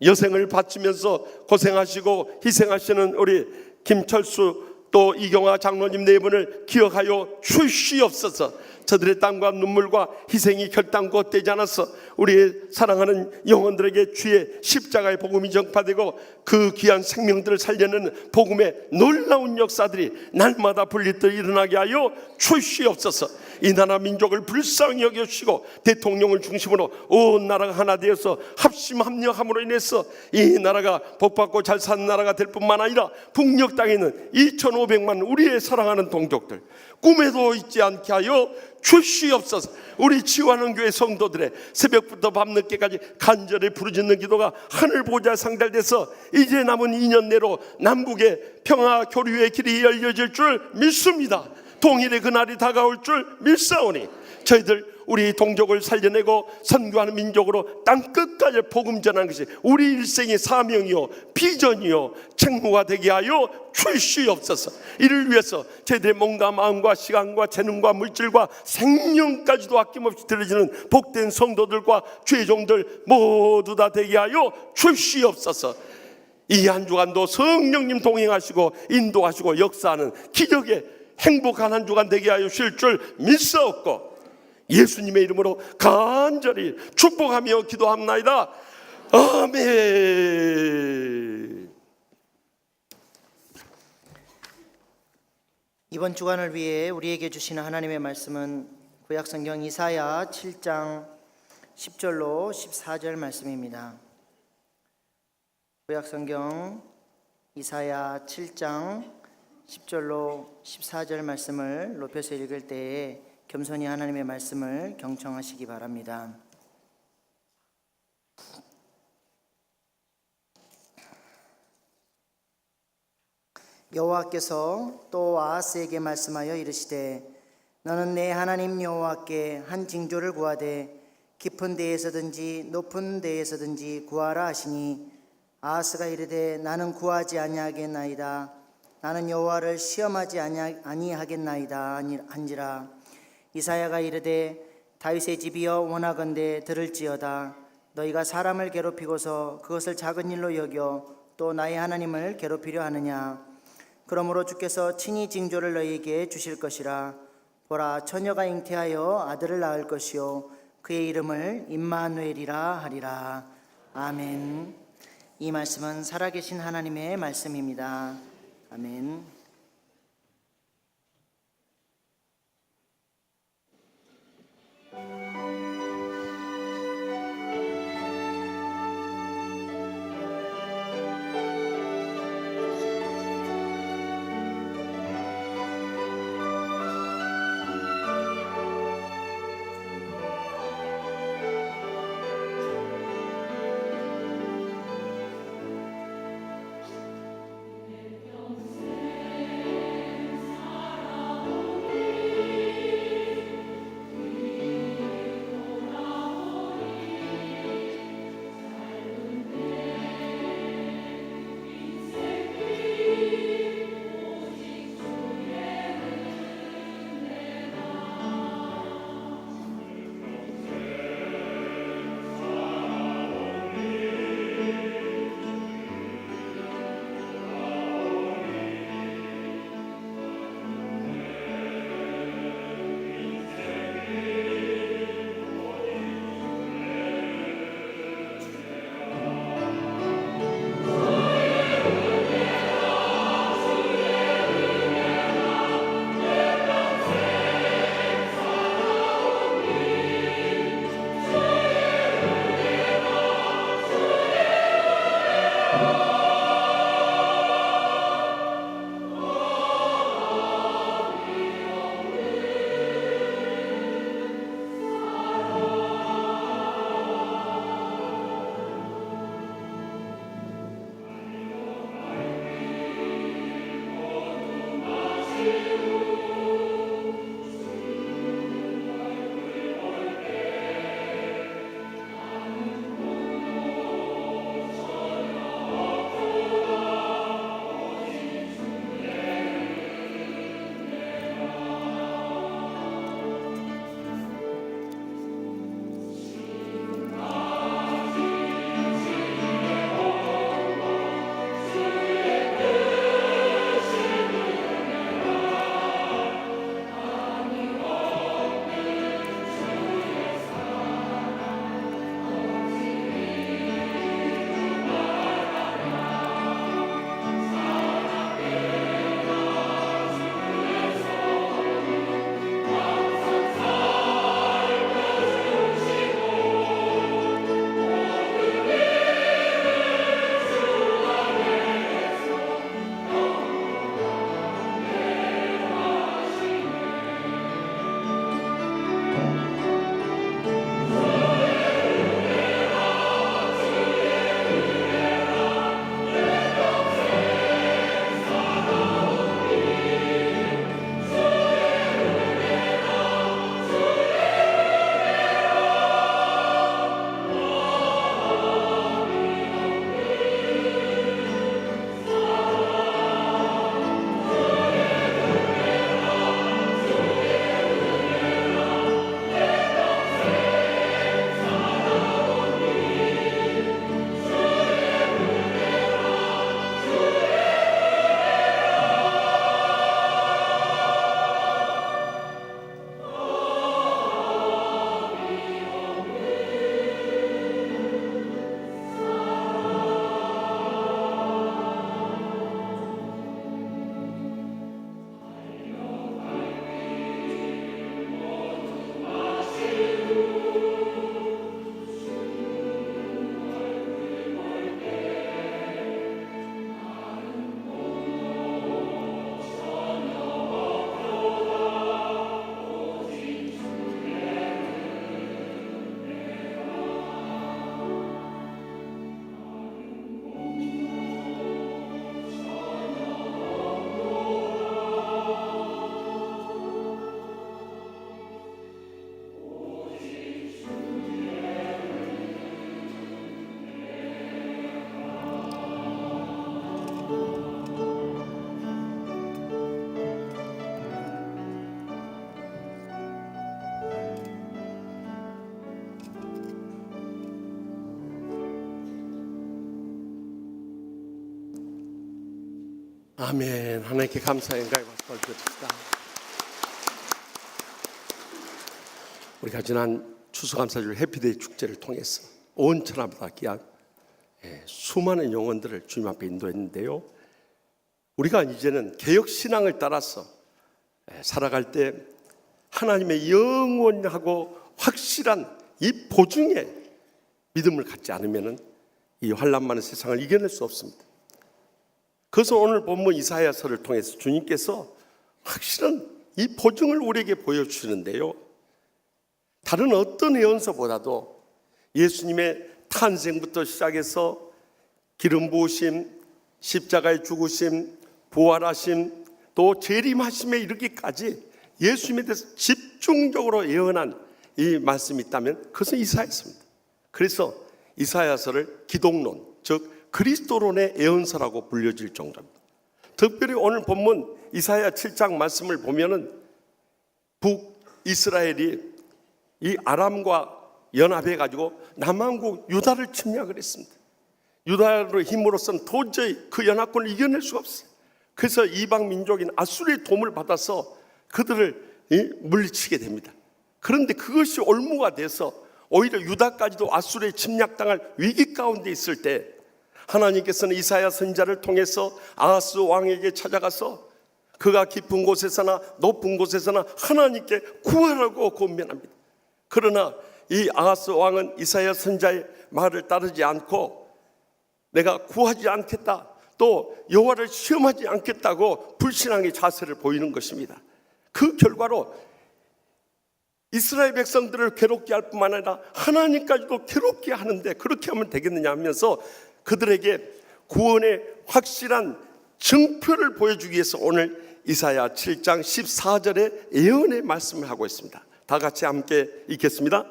Speaker 5: 여생을 바치면서 고생하시고 희생하시는 우리 김철수 또 이경화 장로님 네 분을 기억하여 주시옵소서. 저들의 땀과 눈물과 희생이 결단코 헛되지 않았어 우리의 사랑하는 영혼들에게 주의 십자가의 복음이 전파되고 그 귀한 생명들을 살려내는 복음의 놀라운 역사들이 날마다 분리듯 일어나게 하여 주시옵소서. 이 나라 민족을 불쌍히 여겨주시고 대통령을 중심으로 온 나라가 하나 되어서 합심 합력함으로 인해서 이 나라가 복받고 잘 사는 나라가 될 뿐만 아니라 북녘 땅에 있는 2,500만 우리의 사랑하는 동족들 꿈에도 있지 않게 하여 주시옵소서. 우리 치유하는 교회 성도들의 새벽부터 밤늦게까지 간절히 부르짖는 기도가 하늘 보좌 상달돼서 이제 남은 2년 내로 남북의 평화 교류의 길이 열려질 줄 믿습니다. 통일의 그날이 다가올 줄 믿사오니 저희들 우리 동족을 살려내고 선교하는 민족으로 땅끝까지 복음 전하는 것이 우리 일생의 사명이요 비전이요 책무가 되게 하여 주시옵소서. 이를 위해서 저희들의 몸과 마음과 시간과 재능과 물질과 생명까지도 아낌없이 들어지는 복된 성도들과 죄종들 모두 다 되게 하여 주시옵소서. 이 한 주간도 성령님 동행하시고 인도하시고 역사하는 기적의 행복한 한 주간 되게 하여 주실 줄 믿사옵고 예수님의 이름으로 간절히 축복하며 기도합나이다. 아멘.
Speaker 3: 이번 주간을 위해 우리에게 주시는 하나님의 말씀은 구약성경 이사야 7장 10절로 14절 말씀입니다. 구약성경 이사야 7장 10절로 14절 말씀을 높여서 읽을 때에 겸손히 하나님의 말씀을 경청하시기 바랍니다. 여호와께서 또 아하스에게 말씀하여 이르시되 너는 내 하나님 여호와께 한 징조를 구하되 깊은 데에서든지 높은 데에서든지 구하라 하시니 아하스가 이르되 나는 구하지 아니하겠나이다. 나는 여호와를 시험하지 아니하겠나이다 한지라. 이사야가 이르되 다윗의 집이여 원하건대 들을지어다. 너희가 사람을 괴롭히고서 그것을 작은 일로 여겨 또 나의 하나님을 괴롭히려 하느냐. 그러므로 주께서 친히 징조를 너희에게 주실 것이라. 보라, 처녀가 잉태하여 아들을 낳을 것이요 그의 이름을 임마누엘이라 하리라. 아멘. 이 말씀은 살아계신 하나님의 말씀입니다. 아멘.
Speaker 5: 아멘. 하나님께 감사의 인가의 박수를 드립니다. 우리가 지난 추수감사절 해피데이 축제를 통해서 온 천하보다 귀한 수많은 영혼들을 주님 앞에 인도했는데요, 우리가 이제는 개혁신앙을 따라서 살아갈 때 하나님의 영원하고 확실한 이 보증의 믿음을 갖지 않으면 이 환난 많은 세상을 이겨낼 수 없습니다. 그래서 오늘 본문 이사야서를 통해서 주님께서 확실한 이 보증을 우리에게 보여주시는데요, 다른 어떤 예언서보다도 예수님의 탄생부터 시작해서 기름 부으심, 십자가의 죽으심, 부활하심, 또 재림하심에 이르기까지 예수님에 대해서 집중적으로 예언한 이 말씀이 있다면 그것은 이사야서입니다. 그래서 이사야서를 기독론, 즉 그리스도론의 예언서라고 불려질 정도입니다. 특별히 오늘 본문 이사야 7장 말씀을 보면은 북이스라엘이 이 아람과 연합해 가지고 남한국 유다를 침략을 했습니다. 유다의 힘으로서는 도저히 그 연합군을 이겨낼 수가 없어요. 그래서 이방 민족인 아수르의 도움을 받아서 그들을 물리치게 됩니다. 그런데 그것이 올무가 돼서 오히려 유다까지도 아수르의 침략당할 위기 가운데 있을 때 하나님께서는 이사야 선지자를 통해서 아하스 왕에게 찾아가서 그가 깊은 곳에서나 높은 곳에서나 하나님께 구하라고 권면합니다. 그러나 이 아하스 왕은 이사야 선지자의 말을 따르지 않고 내가 구하지 않겠다, 또 여호와를 시험하지 않겠다고 불신앙의 자세를 보이는 것입니다. 그 결과로 이스라엘 백성들을 괴롭게 할 뿐만 아니라 하나님까지도 괴롭게 하는데 그렇게 하면 되겠느냐 하면서 그들에게 구원의 확실한 증표를 보여주기 위해서 오늘 이사야 7장 14절의 예언의 말씀을 하고 있습니다. 다 같이 함께 읽겠습니다.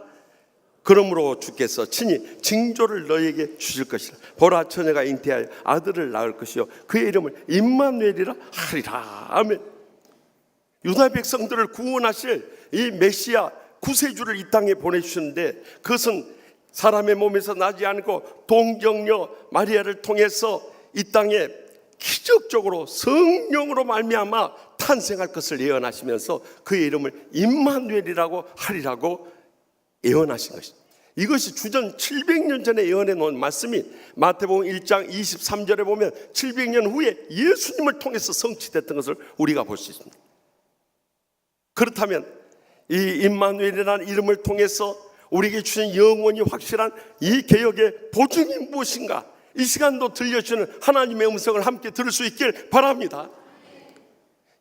Speaker 5: 그러므로 주께서 친히 징조를 너희에게 주실 것이라. 보라, 처녀가 잉태하여 아들을 낳을 것이요 그의 이름을 임마누엘이라 하리라. 아멘. 유다 백성들을 구원하실 이 메시아 구세주를 이 땅에 보내주셨는데 그것은 사람의 몸에서 나지 않고 동정녀 마리아를 통해서 이 땅에 기적적으로 성령으로 말미암아 탄생할 것을 예언하시면서 그의 이름을 임마누엘이라고 하리라고 예언하신 것입니다. 이것이 주전 700년 전에 예언해 놓은 말씀이 마태복음 1장 23절에 보면 700년 후에 예수님을 통해서 성취됐던 것을 우리가 볼 수 있습니다. 그렇다면 이 임마누엘이라는 이름을 통해서 우리에게 주신 영원히 확실한 이 개혁의 보증이 무엇인가, 이 시간도 들려주는 하나님의 음성을 함께 들을 수 있길 바랍니다.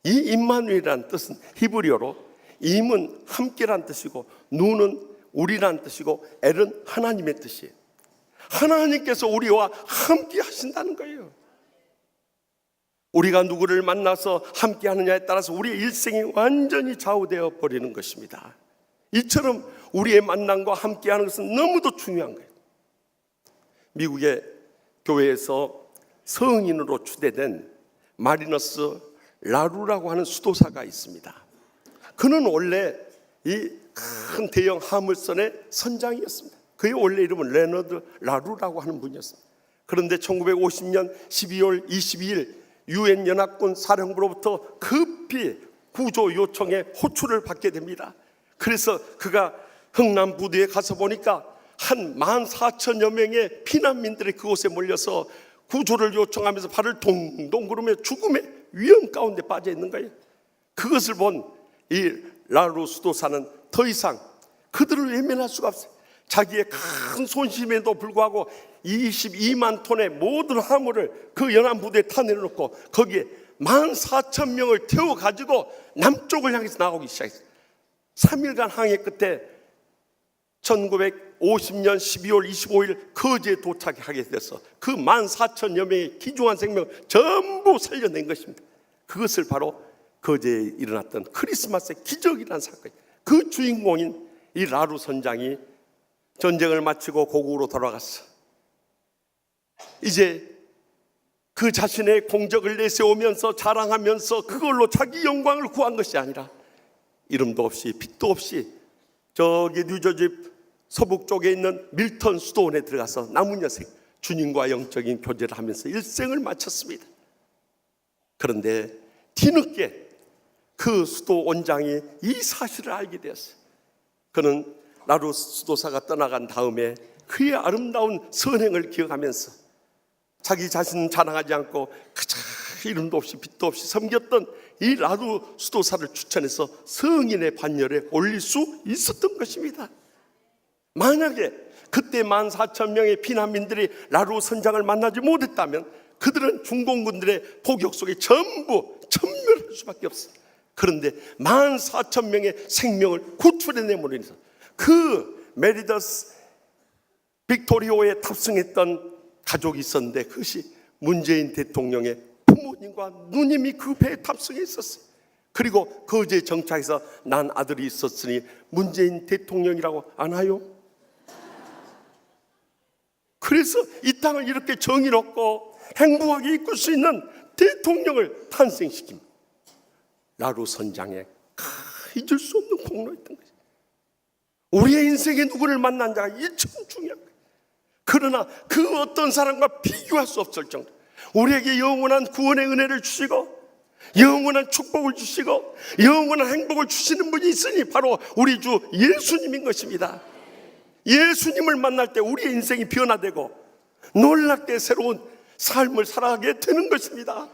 Speaker 5: 이 임마누엘이라는 뜻은 히브리어로 임은 함께란 뜻이고 누는 우리란 뜻이고 엘은 하나님의 뜻이에요. 하나님께서 우리와 함께 하신다는 거예요. 우리가 누구를 만나서 함께 하느냐에 따라서 우리의 일생이 완전히 좌우되어 버리는 것입니다. 이처럼 우리의 만남과 함께 하는 것은 너무도 중요한 거예요. 미국의 교회에서 성인으로 추대된 마리너스 라루라고 하는 수도사가 있습니다. 그는 원래 이 큰 대형 화물선의 선장이었습니다. 그의 원래 이름은 레너드 라루라고 하는 분이었습니다. 그런데 1950년 12월 22일 유엔 연합군 사령부로부터 급히 구조 요청에 호출을 받게 됩니다. 그래서 그가 흥남 부두에 가서 보니까 한 14,000여 명의 피난민들이 그곳에 몰려서 구조를 요청하면서 발을 동동 구르며 죽음의 위험 가운데 빠져 있는 거예요. 그것을 본 이 라루 수도사는 더 이상 그들을 외면할 수가 없어요. 자기의 큰 손심에도 불구하고 22만 톤의 모든 화물을 그 연안부두에 타내놓고 거기에 14,000명을 태워가지고 남쪽을 향해서 나오기 시작했어요. 3일간 항해 끝에 1950년 12월 25일 거제에 도착하게 돼서 그 14,000여 명의 귀중한 생명을 전부 살려낸 것입니다. 그것을 바로 거제에 일어났던 크리스마스의 기적이라는 사건, 그 주인공인 이 라루 선장이 전쟁을 마치고 고국으로 돌아갔어. 이제 그 자신의 공적을 내세우면서 자랑하면서 그걸로 자기 영광을 구한 것이 아니라 이름도 없이 빛도 없이 저기 뉴저지 서북 쪽에 있는 밀턴 수도원에 들어가서 남은 여생 주님과 영적인 교제를 하면서 일생을 마쳤습니다. 그런데 뒤늦게 그 수도 원장이 이 사실을 알게 되었어요. 그는 라루 수도사가 떠나간 다음에 그의 아름다운 선행을 기억하면서 자기 자신은 자랑하지 않고 그저 이름도 없이 빛도 없이 섬겼던 이 라루 수도사를 추천해서 성인의 반열에 올릴 수 있었던 것입니다. 만약에 그때 14,000명의 피난민들이 라루 선장을 만나지 못했다면 그들은 중공군들의 포격 속에 전부 전멸할 수밖에 없어요. 그런데 14,000명의 생명을 구출해내므로 인해서 그 메리더스 빅토리오에 탑승했던 가족이 있었는데 그것이 문재인 대통령의 부모님과 누님이 그 배에 탑승해 있었어요. 그리고 거제에 정착해서 난 아들이 있었으니 문재인 대통령이라고 아나요? 그래서 이 땅을 이렇게 정의롭고 행복하게 이끌 수 있는 대통령을 탄생시킵니다. 라루 선장의 잊을 수 없는 공로였던 것이죠. 우리의 인생에 누구를 만난 자가 참 중요한 거예요. 그러나 그 어떤 사람과 비교할 수 없을 정도 우리에게 영원한 구원의 은혜를 주시고 영원한 축복을 주시고 영원한 행복을 주시는 분이 있으니 바로 우리 주 예수님인 것입니다. 예수님을 만날 때 우리의 인생이 변화되고 놀랍게 새로운 삶을 살아가게 되는 것입니다.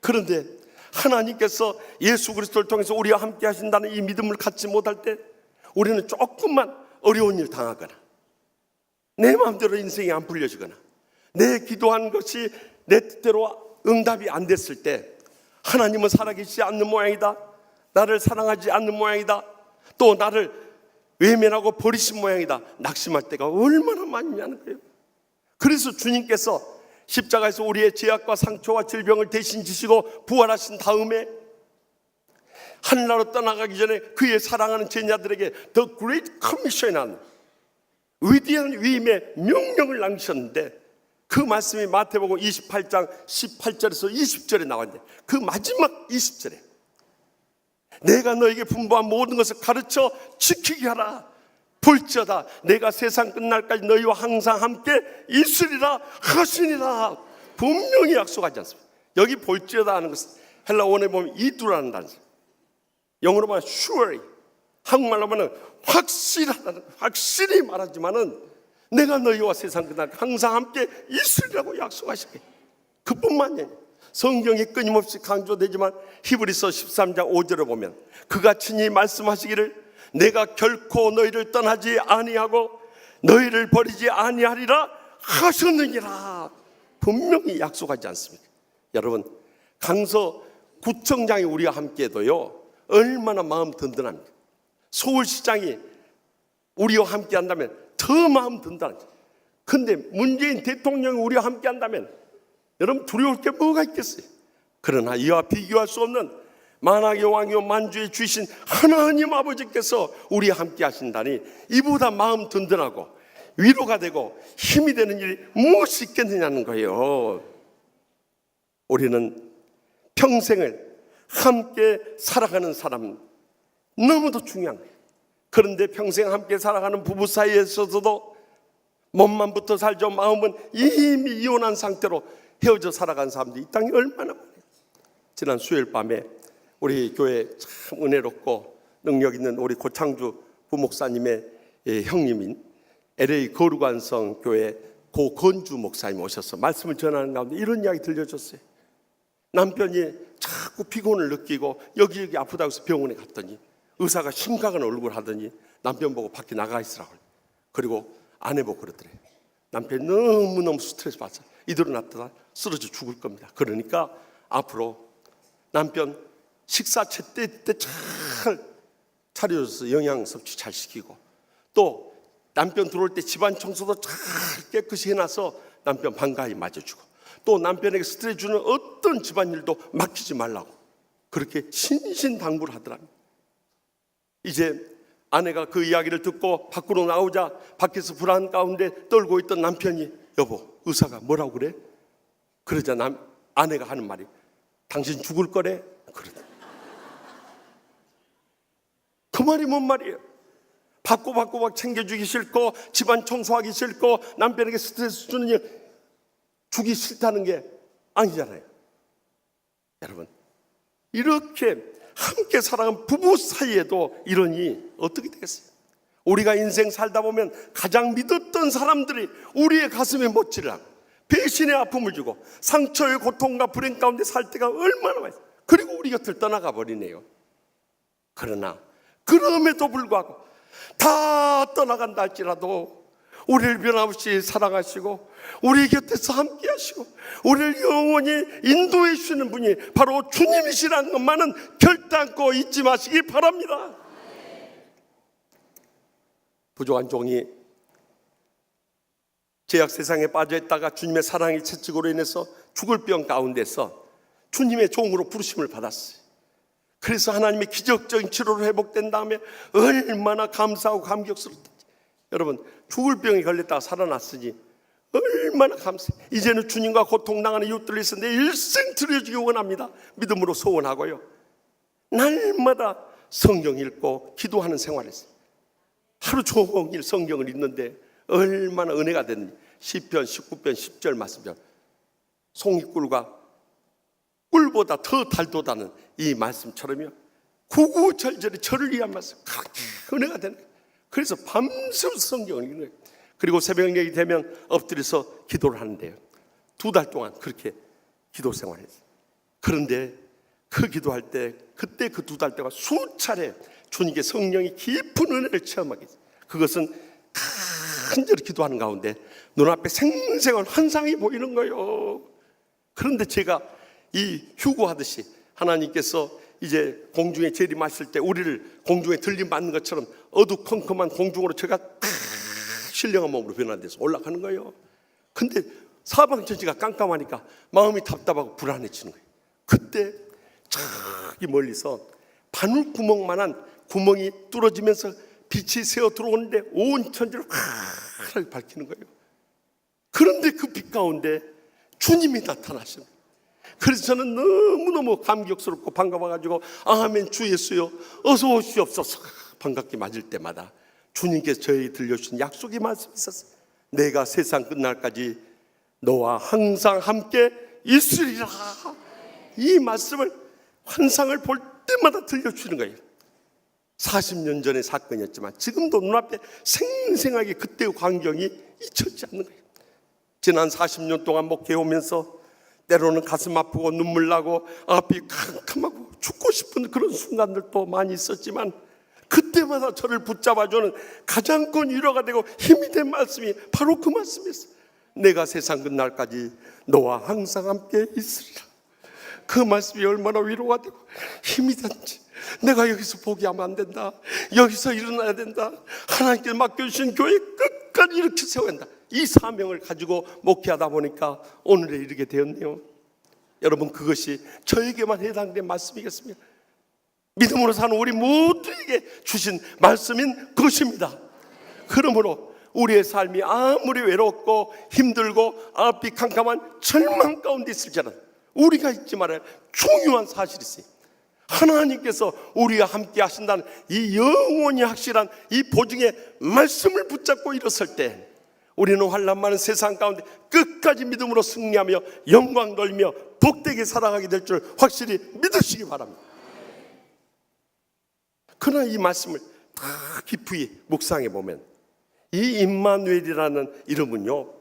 Speaker 5: 그런데 하나님께서 예수 그리스도를 통해서 우리와 함께 하신다는 이 믿음을 갖지 못할 때 우리는 조금만 어려운 일 당하거나 내 마음대로 인생이 안 풀려지거나 내 기도한 것이 내 뜻대로 응답이 안 됐을 때 하나님은 살아계시지 않는 모양이다, 나를 사랑하지 않는 모양이다, 또 나를 외면하고 버리신 모양이다, 낙심할 때가 얼마나 많냐는 거예요. 그래서 주님께서 십자가에서 우리의 죄악과 상처와 질병을 대신 지시고 부활하신 다음에 하늘나라로 떠나가기 전에 그의 사랑하는 제자들에게 The Great Commission이라는 위대한 위임의 명령을 남기셨는데 그 말씀이 마태복음 28장 18절에서 20절에 나왔는데 그 마지막 20절에 내가 너에게 분부한 모든 것을 가르쳐 지키게 하라. 볼지어다 내가 세상 끝날까지 너희와 항상 함께 있으리라 하시니라. 분명히 약속하지 않습니다. 여기 볼지어다 하는 것은 헬라 원어에 보면 이두라는 단어, 영어로 말하면 surely, 한국말로 말하면 확실하다는, 확실히 말하지만은 내가 너희와 세상 끝날 항상 함께 있으리라고 약속하신 거예요. 그뿐만이 아니에요. 성경이 끊임없이 강조되지만 히브리서 13장 5절을 보면 그가 친히 말씀하시기를 내가 결코 너희를 떠나지 아니하고 너희를 버리지 아니하리라 하셨느니라. 분명히 약속하지 않습니까? 여러분, 강서 구청장이 우리와 함께해도요 얼마나 마음 든든합니까? 서울시장이 우리와 함께 한다면 더 마음 든든하죠. 근데 문재인 대통령이 우리와 함께 한다면 여러분 두려울 게 뭐가 있겠어요? 그러나 이와 비교할 수 없는 만왕의 왕이요 만주의 주이신 하나님 아버지께서 우리와 함께 하신다니 이보다 마음 든든하고 위로가 되고 힘이 되는 일이 무엇이 있겠느냐는 거예요. 우리는 평생을 함께 살아가는 사람 너무도 중요한 거예요. 그런데 평생 함께 살아가는 부부 사이에서도 몸만 붙어 살죠. 마음은 이미 이혼한 상태로 헤어져 살아간 사람들이 이 땅에 얼마나 많아요. 지난 수요일 밤에 우리 교회 참 은혜롭고 능력 있는 우리 고창주 부목사님의 형님인 LA 거루관성 교회 고건주 목사님 오셔서 말씀을 전하는 가운데 이런 이야기 들려줬어요. 남편이 자꾸 피곤을 느끼고 여기 아프다고 해서 병원에 갔더니 의사가 심각한 얼굴 하더니 남편 보고 밖에 나가 있으라고. 그리고 아내 보고 그러더래요. 남편이 너무너무 스트레스 받아서 이대로 놨다가 쓰러져 죽을 겁니다. 그러니까 앞으로 남편 식사 제때 잘 차려줘서 영양 섭취 잘 시키고 또 남편 들어올 때 집안 청소도 잘 깨끗이 해놔서 남편 반가이 맞아주고 또 남편에게 스트레스 주는 어떤 집안일도 맡기지 말라고 그렇게 신신당부를 하더랍니다. 이제 아내가 그 이야기를 듣고 밖으로 나오자 밖에서 불안 가운데 떨고 있던 남편이 여보 의사가 뭐라고 그래? 그러자 아내가 하는 말이 당신 죽을 거래? 그러다. 그 말이 뭔 말이에요? 바꿔 챙겨주기 싫고 집안 청소하기 싫고 남편에게 스트레스 주는 일 주기 싫다는 게 아니잖아요. 여러분, 이렇게 함께 살아가는 부부 사이에도 이러니 어떻게 되겠어요? 우리가 인생 살다 보면 가장 믿었던 사람들이 우리의 가슴에 못질을 하고 배신의 아픔을 주고 상처의 고통과 불행 가운데 살 때가 얼마나 많아요. 그리고 우리 곁을 떠나가 버리네요. 그러나 그럼에도 불구하고 다 떠나간다 할지라도 우리를 변함없이 사랑하시고 우리 곁에서 함께 하시고 우리를 영원히 인도해 주시는 분이 바로 주님이시라는 것만은 결단코 잊지 마시기 바랍니다. 부족한 종이 죄악 세상에 빠져 있다가 주님의 사랑의 채찍으로 인해서 죽을 병 가운데서 주님의 종으로 부르심을 받았어요. 그래서 하나님의 기적적인 치료로 회복된 다음에 얼마나 감사하고 감격스럽던지. 여러분, 죽을 병에 걸렸다가 살아났으니 얼마나 감사해요. 이제는 주님과 고통당하는 이웃들을 위해서 내 일생 드려주기 원합니다. 믿음으로 소원하고요, 날마다 성경 읽고 기도하는 생활을 했어요. 하루 종일 성경을 읽는데 얼마나 은혜가 됐는지. 시편 19편 10절 말씀처럼 송이꿀과 꿀보다 더 달도다는 이 말씀처럼요, 구구절절히 저를 위한 말씀, 그렇게 은혜가 되는 거예요. 그래서 밤새워 성경을 읽는 거예요. 그리고 새벽녘이 되면 엎드려서 기도를 하는데요, 2달 동안 그렇게 기도 생활을 했어요. 그런데 그 기도할 때 그때 그 2달 동안 수차례 주님께 성령이 깊은 은혜를 체험하게 했어요. 그것은 간절히 기도하는 가운데 눈앞에 생생한 환상이 보이는 거예요. 그런데 제가 이 휴거하듯이 하나님께서 이제 공중에 재림하실 때 우리를 공중에 들림받는 것처럼 어두컴컴한 공중으로 제가 신령한 몸으로 변화돼서 올라가는 거예요. 근데 사방천지가 깜깜하니까 마음이 답답하고 불안해지는 거예요. 그때 저기 멀리서 바늘구멍만한 구멍이 뚫어지면서 빛이 새어 들어오는데 온 천지를 환하게 밝히는 거예요. 그런데 그 빛 가운데 주님이 나타나시는 거예요. 그래서 저는 너무너무 감격스럽고 반가워가지고 아멘 주 예수여 어서 오시옵소서 반갑게 맞을 때마다 주님께서 저에게 들려주신 약속의 말씀이 있었어요. 내가 세상 끝날까지 너와 항상 함께 있으리라. 이 말씀을 환상을 볼 때마다 들려주시는 거예요. 40년 전의 사건이었지만 지금도 눈앞에 생생하게 그때의 광경이 잊혀지지 않는 거예요. 지난 40년 동안 목회해오면서 때로는 가슴 아프고 눈물 나고 앞이 캄캄하고 죽고 싶은 그런 순간들도 많이 있었지만 그때마다 저를 붙잡아주는 가장 큰 위로가 되고 힘이 된 말씀이 바로 그 말씀이었어요. 내가 세상 끝날까지 너와 항상 함께 있으리라. 그 말씀이 얼마나 위로가 되고 힘이 된지. 내가 여기서 포기하면 안 된다. 여기서 일어나야 된다. 하나님께 맡겨주신 교회 끝까지 이렇게 세워야 한다. 이 사명을 가지고 목회하다 보니까 오늘에 이르게 되었네요. 여러분, 그것이 저에게만 해당된 말씀이겠습니까? 믿음으로 사는 우리 모두에게 주신 말씀인 것입니다. 그러므로 우리의 삶이 아무리 외롭고 힘들고 앞이 캄캄한 절망 가운데 있을지라도 우리가 잊지 말아야 할 중요한 사실이 있어요. 하나님께서 우리와 함께 하신다는 이 영원히 확실한 이 보증의 말씀을 붙잡고 일었을 때 우리는 환난 많은 세상 가운데 끝까지 믿음으로 승리하며 영광 돌리며 복되게 살아가게 될 줄 확실히 믿으시기 바랍니다. 그러나 이 말씀을 다 깊이 묵상해 보면 이 임마누엘이라는 이름은요,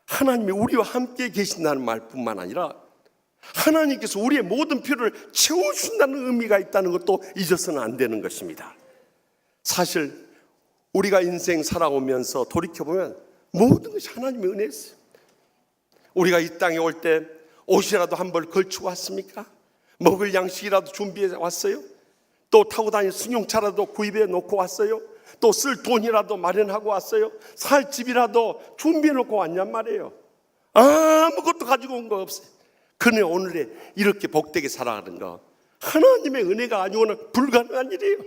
Speaker 5: 하나님이 우리와 함께 계신다는 말뿐만 아니라 하나님께서 우리의 모든 필요를 채워준다는 의미가 있다는 것도 잊어서는 안 되는 것입니다. 사실 우리가 인생 살아오면서 돌이켜보면 모든 것이 하나님의 은혜였어요. 우리가 이 땅에 올 때 옷이라도 한 벌 걸치고 왔습니까? 먹을 양식이라도 준비해 왔어요? 또 타고 다니는 승용차라도 구입해 놓고 왔어요? 또 쓸 돈이라도 마련하고 왔어요? 살 집이라도 준비해 놓고 왔냔 말이에요. 아무것도 가지고 온 거 없어요. 그러나 오늘에 이렇게 복되게 살아가는 거 하나님의 은혜가 아니고는 불가능한 일이에요.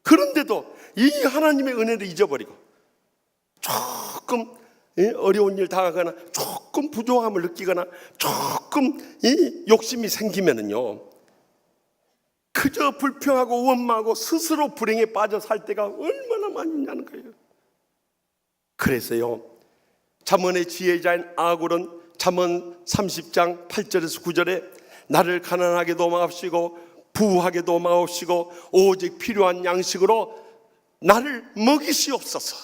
Speaker 5: 그런데도 이 하나님의 은혜를 잊어버리고 조금 어려운 일 당하거나 조금 부족함을 느끼거나 조금 욕심이 생기면은요, 그저 불평하고 원망하고 스스로 불행에 빠져 살 때가 얼마나 많이 있냐는 거예요. 그래서요, 잠언의 지혜자인 아굴은 잠언 30장 8절에서 9절에 나를 가난하게도 마옵시고 부하게도 마옵시고 오직 필요한 양식으로 나를 먹이시옵소서.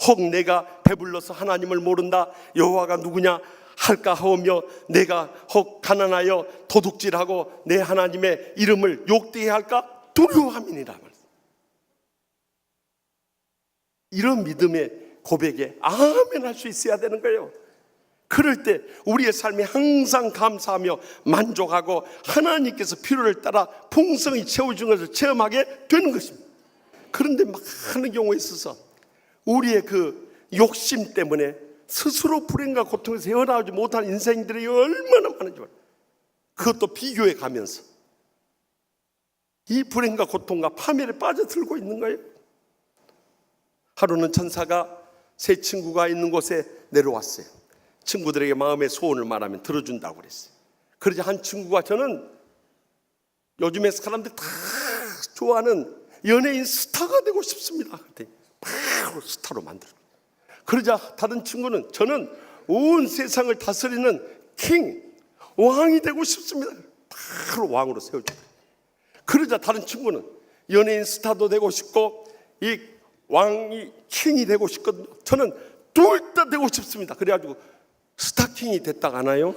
Speaker 5: 혹 내가 배불러서 하나님을 모른다, 여호와가 누구냐 할까 하오며 내가 혹 가난하여 도둑질하고 내 하나님의 이름을 욕되게 할까 두려워함이니라. 이런 믿음의 고백에 아멘 할 수 있어야 되는 거예요. 그럴 때 우리의 삶이 항상 감사하며 만족하고 하나님께서 필요를 따라 풍성히 채워준 것을 체험하게 되는 것입니다. 그런데 많은 경우에 있어서 우리의 그 욕심 때문에 스스로 불행과 고통에서 헤어나오지 못한 인생들이 얼마나 많은지 몰라요. 그것도 비교해 가면서 이 불행과 고통과 파멸에 빠져들고 있는 거예요. 하루는 천사가 세 친구가 있는 곳에 내려왔어요. 친구들에게 마음의 소원을 말하면 들어준다고 그랬어요. 그러자 한 친구가 저는 요즘에 사람들이 다 좋아하는 연예인 스타가 되고 싶습니다. 그랬더니 바로 스타로 만들고. 그러자 다른 친구는 저는 온 세상을 다스리는 왕이 되고 싶습니다. 바로 왕으로 세워줘요. 그러자 다른 친구는 연예인 스타도 되고 싶고 이 왕이 킹이 되고 싶거든요. 저는 둘 다 되고 싶습니다. 그래가지고 스타킹이 됐다가 하나요?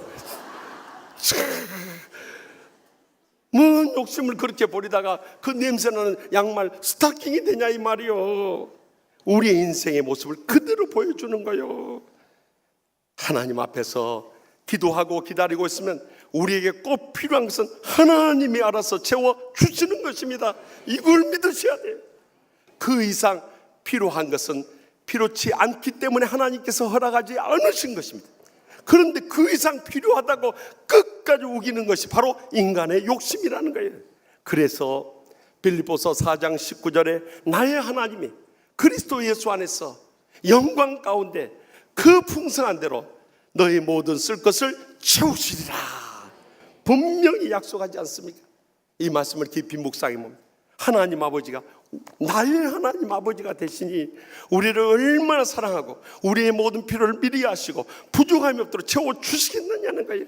Speaker 5: 뭔 욕심을 그렇게 버리다가 그 냄새나는 양말 스타킹이 되냐 이 말이요. 우리의 인생의 모습을 그대로 보여주는 거예요. 하나님 앞에서 기도하고 기다리고 있으면 우리에게 꼭 필요한 것은 하나님이 알아서 채워주시는 것입니다. 이걸 믿으셔야 돼요. 그 이상 필요한 것은 필요치 않기 때문에 하나님께서 허락하지 않으신 것입니다. 그런데 그 이상 필요하다고 끝까지 우기는 것이 바로 인간의 욕심이라는 거예요. 그래서 빌립보서 4장 19절에 나의 하나님이 그리스도 예수 안에서 영광 가운데 그 풍성한 대로 너희 모든 쓸 것을 채우시리라 분명히 약속하지 않습니까? 이 말씀을 깊이 묵상해 보면 하나님 아버지가 나의 하나님 아버지가 되시니 우리를 얼마나 사랑하고 우리의 모든 필요를 미리 아시고 부족함이 없도록 채워주시겠느냐는 거예요.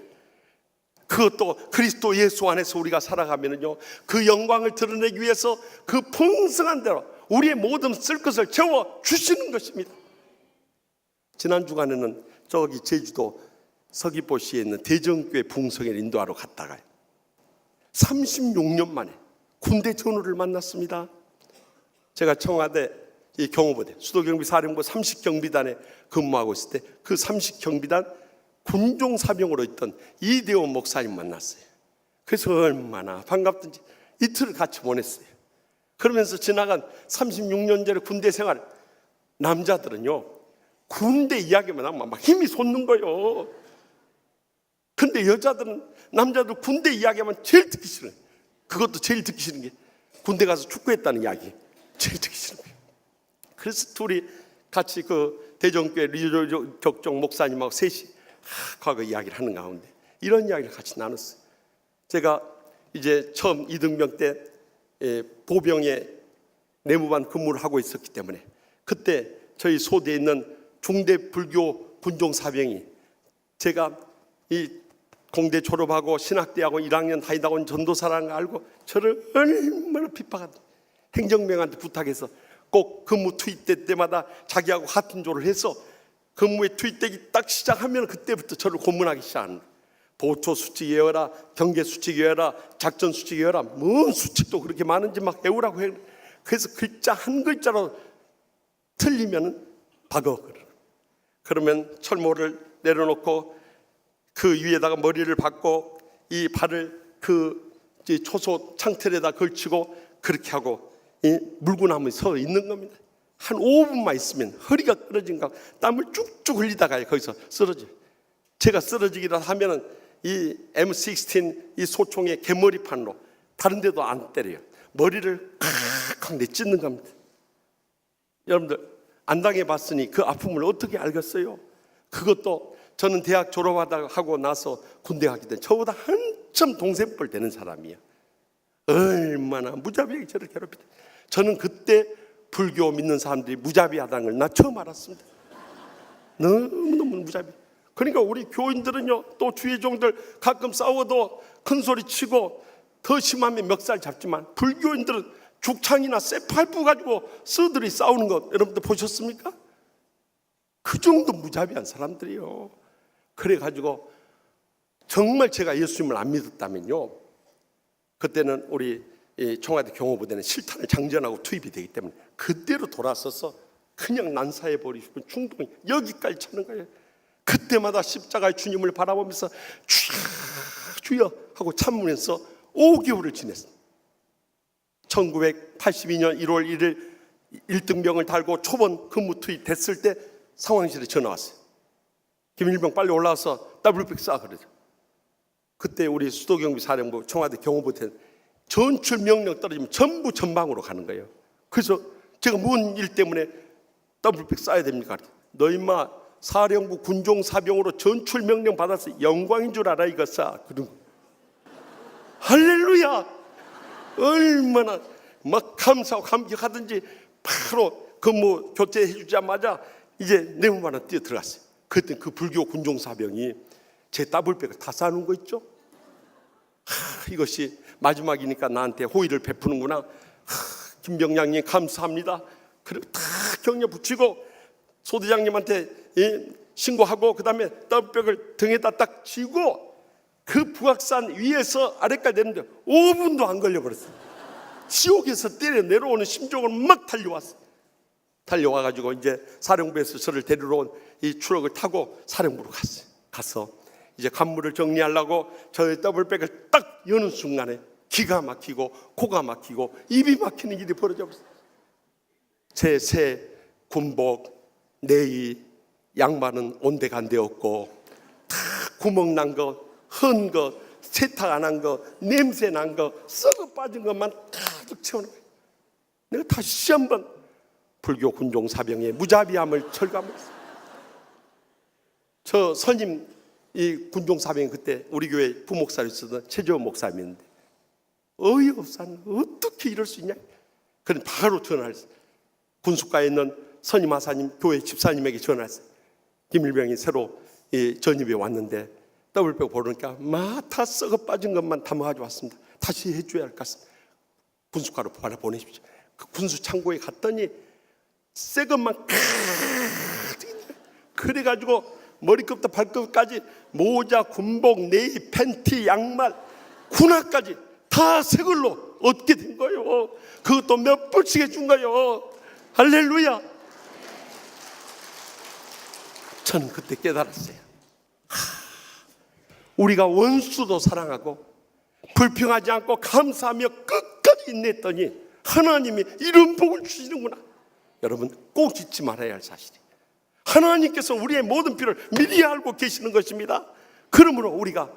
Speaker 5: 그것도 그리스도 예수 안에서 우리가 살아가면요 그 영광을 드러내기 위해서 그 풍성한 대로 우리의 모든 쓸 것을 채워주시는 것입니다. 지난 주간에는 저기 제주도 서귀포시에 있는 대정교회 붕성회를 인도하러 갔다가 36년 만에 군대 전우를 만났습니다. 제가 청와대 이 경호부대 수도경비사령부 30경비단에 근무하고 있을 때 그 30경비단 군종사병으로 있던 이대원 목사님 만났어요. 그래서 얼마나 반갑든지 이틀을 같이 보냈어요. 그러면서 지나간 36년 전의 군대 생활, 남자들은요 군대 이야기만 하면 막 힘이 솟는 거예요. 근데 여자들은 남자들 군대 이야기하면 제일 듣기 싫어요. 그것도 제일 듣기 싫은 게 군대 가서 축구했다는 이야기 제일 듣기 싫은 거예요. 그래서 둘이 같이 그 대정교회 리조격종 목사님하고 셋이 과거 이야기를 하는 가운데 이런 이야기를 같이 나눴어요. 제가 이제 처음 이등병 때 보병의 내무반 근무를 하고 있었기 때문에 그때 저희 소대에 있는 중대 불교 군종사병이 제가 이 공대 졸업하고 신학대학원 1학년 다니다가 온 전도사라는 거 알고 저를 얼마나 핍박하던 행정병한테 부탁해서 꼭 근무 투입대 때마다 자기하고 같은 조를 해서 근무에 투입되기 딱 시작하면 그때부터 저를 고문하기 시작하는 거예요. 보초 수칙 외워라, 경계 수칙 외워라, 작전 수칙 외워라. 뭔 수칙도 그렇게 많은지 막 외우라고 해요. 그래서 글자 한 글자로 틀리면 박어. 그러면 철모를 내려놓고 그 위에다가 머리를 박고 이 발을 그 초소 창틀에다 걸치고 그렇게 하고 이 물구나무에 서 있는 겁니다. 한 5분만 있으면 허리가 떨어진가 땀을 쭉쭉 흘리다가 거기서 쓰러져요. 제가 쓰러지기라 하면은 이 M16 이 소총의 개머리판으로 다른 데도 안 때려요. 머리를 칵칵 내찢는 겁니다. 여러분들 안 당해봤으니 그 아픔을 어떻게 알겠어요? 그것도 저는 대학 졸업하고 나서 군대 가기 전에 저보다 한참 동생뻘 되는 사람이에요. 얼마나 무자비하게 저를 괴롭히다. 저는 그때 불교 믿는 사람들이 무자비하다는 걸 나 처음 알았습니다. 너무너무 무자비. 그러니까 우리 교인들은요, 또 주의 종들 가끔 싸워도 큰 소리 치고 더 심하면 멱살 잡지만, 불교인들은 죽창이나 쇠팔부 가지고 쓰들이 싸우는 것 여러분들 보셨습니까? 그 정도 무자비한 사람들이요. 그래가지고 정말 제가 예수님을 안 믿었다면요, 그때는 우리 청와대 경호부대는 실탄을 장전하고 투입이 되기 때문에 그대로 돌아서서 그냥 난사해버리고 싶은 충동이 여기까지 차는 거예요. 그때마다 십자가의 주님을 바라보면서 주여 하고 참으면서 5개월을 지냈습니다. 1982년 1월 1일 1등병을 달고 초본 근무 투입 됐을 때 상황실에 전화 왔어요. 김일병 빨리 올라와서 더블백 쏴 그러죠. 그때 우리 수도경비 사령부 청와대 경호부대 전출 명령 떨어지면 전부 전방으로 가는 거예요. 그래서 제가 뭔 일 때문에 더블백 쏴야 됩니까? 너 임마 사령부 군종 사병으로 전출 명령 받아서 영광인 줄 알아 이것아. 그런 거. 할렐루야. 얼마나 막 감사하고 감격하든지 바로 근무 교체해 주자마자 이제 내문 하나 뛰어 들어갔어요. 그때 그 불교 군종 사병이 제 더블백을 다 쏴놓은 거 있죠. 이것이 마지막이니까 나한테 호의를 베푸는구나. 김병장님 감사합니다. 그리고 다 격려 붙이고 소대장님한테 신고하고 그다음에 더블백을 등에다 딱 쥐고 그 북악산 위에서 아래까지 내는데 5분도 안 걸려버렸어요. 지옥에서 때려 내려오는 심정으로 막 달려왔어요. 달려와가지고 이제 사령부에서 저를 데리러 온 이 트럭을 타고 사령부로 갔어요. 가서 이제 간무를 정리하려고 저의 더블백을 딱 여는 순간에 기가 막히고 코가 막히고 입이 막히는 일이 벌어져 버렸어요. 제 새 군복, 내의, 양말은 온데간데 없고 다 구멍 난 거, 헌 거, 세탁 안 한 거, 냄새 난 거, 썩어 빠진 것만 가득 채우는 거예요. 내가 다시 한번 불교 군종 사병의 무자비함을 철감했어요. 저 선임 이 군종 사병이 그때 우리 교회 부목사로 있었던 최재원 목사님인데 어이없어 어떻게 이럴 수 있냐. 그럼 바로 전화를 했어요. 군수가에 있는 선임 하사님 교회 집사님에게 전화했어요. 김일병이 새로 전입에 왔는데 더블백 보니까 다 썩어 빠진 것만 담아가지고 왔습니다. 다시 해줘야 할 것 같습니다. 군수가로 하나 보내십시오. 그 군수 창고에 갔더니 새 것만 그래가지고 머리끝부터 발끝까지 모자, 군복, 네이, 팬티, 양말, 군화까지 다 새 걸로 얻게 된 거예요. 그것도 몇 불씩 해준 거예요. 할렐루야. 저는 그때 깨달았어요. 우리가 원수도 사랑하고 불평하지 않고 감사하며 끝까지 인내했더니 하나님이 이런 복을 주시는구나. 여러분 꼭 잊지 말아야 할 사실이, 하나님께서 우리의 모든 필요를 미리 알고 계시는 것입니다. 그러므로 우리가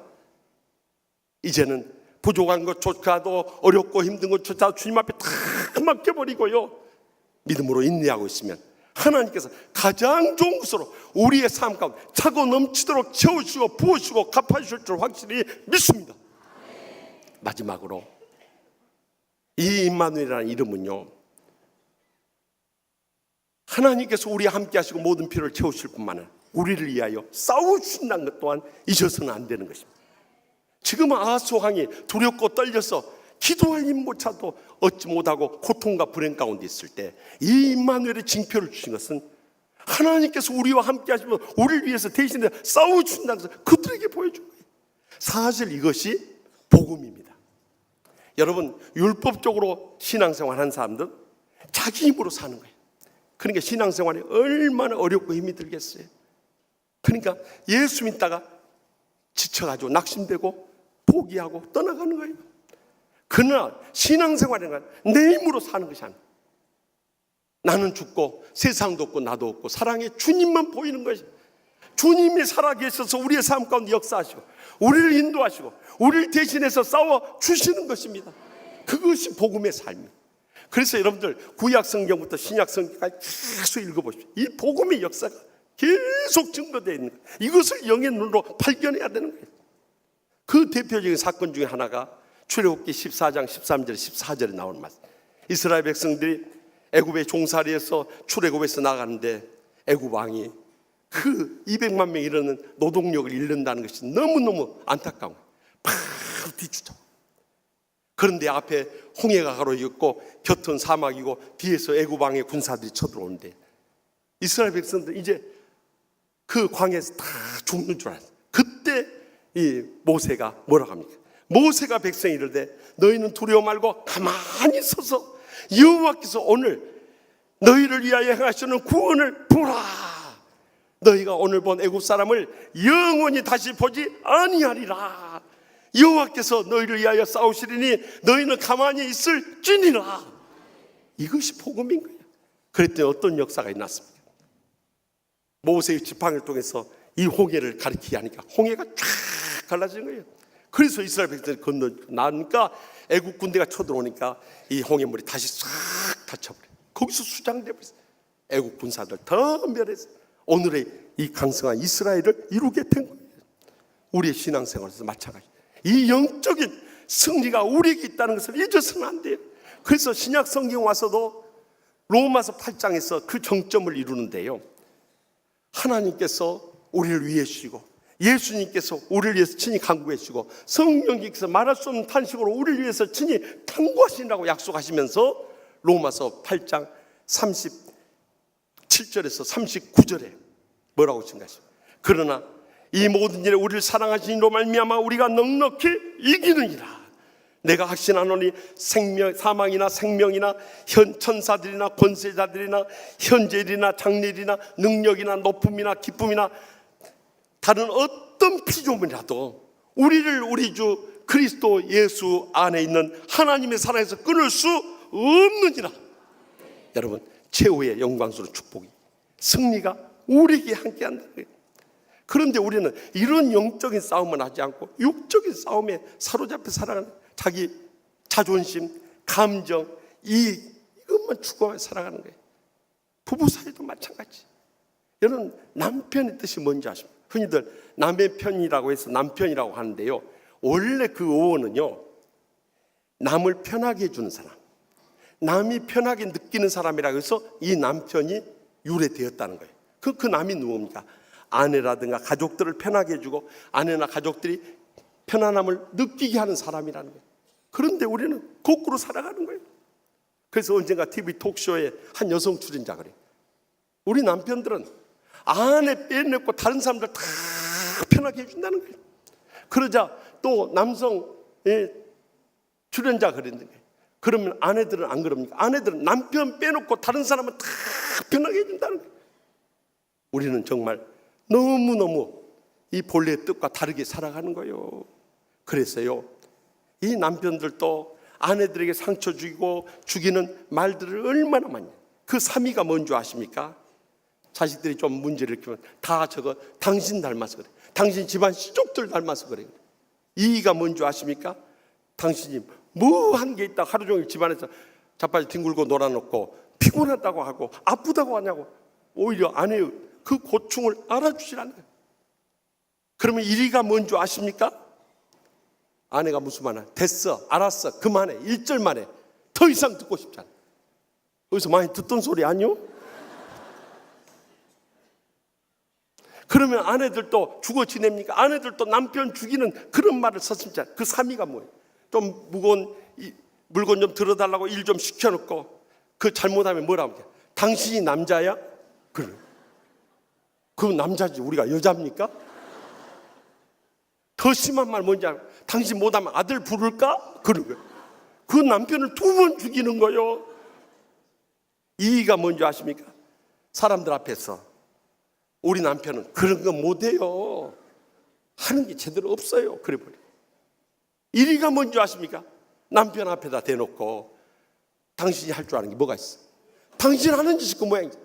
Speaker 5: 이제는 부족한 것조차도 어렵고 힘든 것조차도 주님 앞에 다 맡겨버리고요, 믿음으로 인내하고 있으면 하나님께서 가장 좋은 것으로 우리의 삶 가운데 차고 넘치도록 채우시고 부으시고 갚아주실 줄 확실히 믿습니다. 마지막으로 이 임마누엘이라는 이름은요, 하나님께서 우리와 함께 하시고 모든 필요를 채우실 뿐만 아니라 우리를 위하여 싸우신다는 것 또한 잊어서는 안 되는 것입니다. 지금 아하스 왕이 두렵고 떨려서 기도할 힘조차도 얻지 못하고 고통과 불행 가운데 있을 때 이 임마누엘의 징표를 주신 것은 하나님께서 우리와 함께 하시면 우리를 위해서 대신에 싸워주신다는 것을 그들에게 보여준 거예요. 사실 이것이 복음입니다. 여러분 율법적으로 신앙생활하는 사람들 자기 힘으로 사는 거예요. 그러니까 신앙생활이 얼마나 어렵고 힘이 들겠어요. 그러니까 예수 믿다가 지쳐가지고 낙심되고 포기하고 떠나가는 거예요. 그러나 신앙생활이라는 건 내 힘으로 사는 것이 아니에요. 나는 죽고 세상도 없고 나도 없고 사랑의 주님만 보이는 것이, 주님이 살아계셔서 우리의 삶 가운데 역사하시고 우리를 인도하시고 우리를 대신해서 싸워주시는 것입니다. 그것이 복음의 삶이에요. 그래서 여러분들 구약 성경부터 신약 성경까지 계속 읽어보십시오. 이 복음의 역사가 계속 증거되어 있는 거예요. 이것을 영의 눈으로 발견해야 되는 거예요. 그 대표적인 사건 중에 하나가 출애굽기 14장 13절 14절에 나오는 말씀. 이스라엘 백성들이 애굽의 종살이에서 출애굽에서 나가는데 애굽 왕이 그 200만 명 이르는 노동력을 잃는다는 것이 너무너무 안타까운 거예요. 바로 뒤주죠. 그런데 앞에 홍해가 가로있고 곁은 사막이고 뒤에서 애굽왕의 군사들이 쳐들어오는데 이스라엘 백성들 이제 그 광야에서 다 죽는 줄 알았어요. 그때 이 모세가 뭐라고 합니까? 모세가 백성이 이르되 너희는 두려워 말고 가만히 서서 여호와께서 오늘 너희를 위하여 행하시는 구원을 보라. 너희가 오늘 본 애굽 사람을 영원히 다시 보지 아니하리라. 여호와께서 너희를 위하여 싸우시리니 너희는 가만히 있을지니라. 이것이 복음인 거예요. 그랬더니 어떤 역사가 일어났습니까? 모세의 지팡이를 통해서 이 홍해를 가리키게 하니까 홍해가 쫙 갈라지는 거예요. 그래서 이스라엘 백성들이 건너나니까 애국 군대가 쳐들어오니까 이 홍해물이 다시 싹 닫혀버려요. 거기서 수장돼 버렸어요. 애국 군사들 덤벼서 오늘의 이 강성한 이스라엘을 이루게 된 거예요. 우리의 신앙생활에서 마찬가지. 이 영적인 승리가 우리에게 있다는 것을 잊어서는 안 돼요. 그래서 신약 성경 와서도 로마서 8장에서 그 정점을 이루는데요. 하나님께서 우리를 위해 주시고 예수님께서 우리를 위해서 친히 간구해 주시고 성령님께서 말할 수 없는 탄식으로 우리를 위해서 친히 간구하시라고 약속하시면서 로마서 8장 37절에서 39절에 뭐라고 증가하십니까? 그러나 이 모든 일에 우리를 사랑하신 이로 말미암아 우리가 넉넉히 이기느니라. 내가 확신하노니 사망이나 생명이나 천사들이나 권세자들이나 현재일이나 장래일이나 능력이나 높음이나 기쁨이나 다른 어떤 피조물이라도 우리를 우리 주 그리스도 예수 안에 있는 하나님의 사랑에서 끊을 수 없느니라. 여러분, 최후의 영광스러운 축복이 승리가 우리에게 함께한다는 거예요. 그런데 우리는 이런 영적인 싸움을 하지 않고 육적인 싸움에 사로잡혀 살아가는 자기 자존심, 감정, 이것만 추구하며 살아가는 거예요. 부부 사이도 마찬가지. 여러분, 남편의 뜻이 뭔지 아십니까? 흔히들 남의 편이라고 해서 남편이라고 하는데요, 원래 그 어원은요, 남을 편하게 해주는 사람, 남이 편하게 느끼는 사람이라고 해서 이 남편이 유래되었다는 거예요. 그 남이 누굽니까? 아내라든가 가족들을 편하게 해주고 아내나 가족들이 편안함을 느끼게 하는 사람이라는 거예요. 그런데 우리는 거꾸로 살아가는 거예요. 그래서 언젠가 TV 톡쇼에 한 여성 출연자가 그래요. 우리 남편들은 아내 빼내고 다른 사람들 다 편하게 해준다는 거예요. 그러자 또 남성 출연자가 그랬는데, 그러면 아내들은 안 그럽니까? 아내들은 남편 빼놓고 다른 사람은 다 편하게 해준다는 거예요. 우리는 정말 너무너무 이 본래의 뜻과 다르게 살아가는 거예요. 그래서요, 이 남편들도 아내들에게 상처 주고 죽이는 말들을 얼마나 많이 해요. 그 3위가 뭔지 아십니까? 자식들이 좀 문제를 일으키면 다 저거 당신 닮아서 그래, 당신 집안 시족들 닮아서 그래. 2위가 뭔지 아십니까? 당신이 뭐 한 게 있다 하루 종일 집안에서 자빠져 뒹굴고 놀아놓고 피곤하다고 하고 아프다고 하냐고 오히려 아내의 그 고충을 알아주시라는 거예요. 그러면 1위가 뭔지 아십니까? 아내가 무슨 말 하냐? 됐어, 알았어, 그만해, 1절만 해, 더 이상 듣고 싶지 않아. 여기서 많이 듣던 소리 아니요? 그러면 아내들도 죽어 지냅니까? 아내들도 남편 죽이는 그런 말을 서슴지 않아요. 그 3위가 뭐예요? 좀 무거운 물건 좀 들어달라고 일 좀 시켜놓고 그 잘못하면 뭐라고 합니까? 당신이 남자야? 그래. 그럼 남자지 우리가 여자입니까? 더 심한 말 뭔지 알아? 당신 못하면 아들 부를까? 그런 거예요. 그 남편을 2번 죽이는 거예요. 2위가 뭔지 아십니까? 사람들 앞에서 우리 남편은 그런 거 못해요, 하는 게 제대로 없어요. 그래 버려. 1위가 뭔지 아십니까? 남편 앞에다 대놓고 당신이 할 줄 아는 게 뭐가 있어? 당신 하는 짓이 그 모양이지.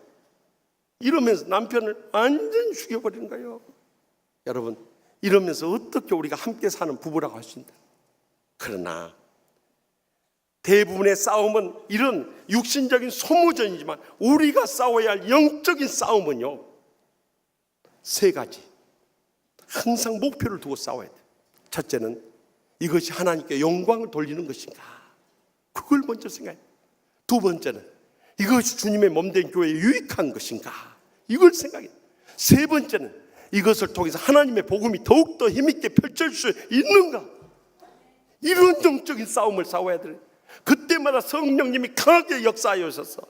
Speaker 5: 이러면서 남편을 완전히 죽여버리는 거예요. 여러분, 이러면서 어떻게 우리가 함께 사는 부부라고 할 수 있나? 그러나 대부분의 싸움은 이런 육신적인 소모전이지만 우리가 싸워야 할 영적인 싸움은요, 3가지. 항상 목표를 두고 싸워야 돼. 첫째는 이것이 하나님께 영광을 돌리는 것인가, 그걸 먼저 생각해. 2번째는 이것이 주님의 몸된 교회에 유익한 것인가, 이걸 생각해. 세 번째는 이것을 통해서 하나님의 복음이 더욱더 힘있게 펼쳐질 수 있는가? 이런 영적인 싸움을 싸워야 돼요. 그때마다 성령님이 강하게 역사하여 오셔서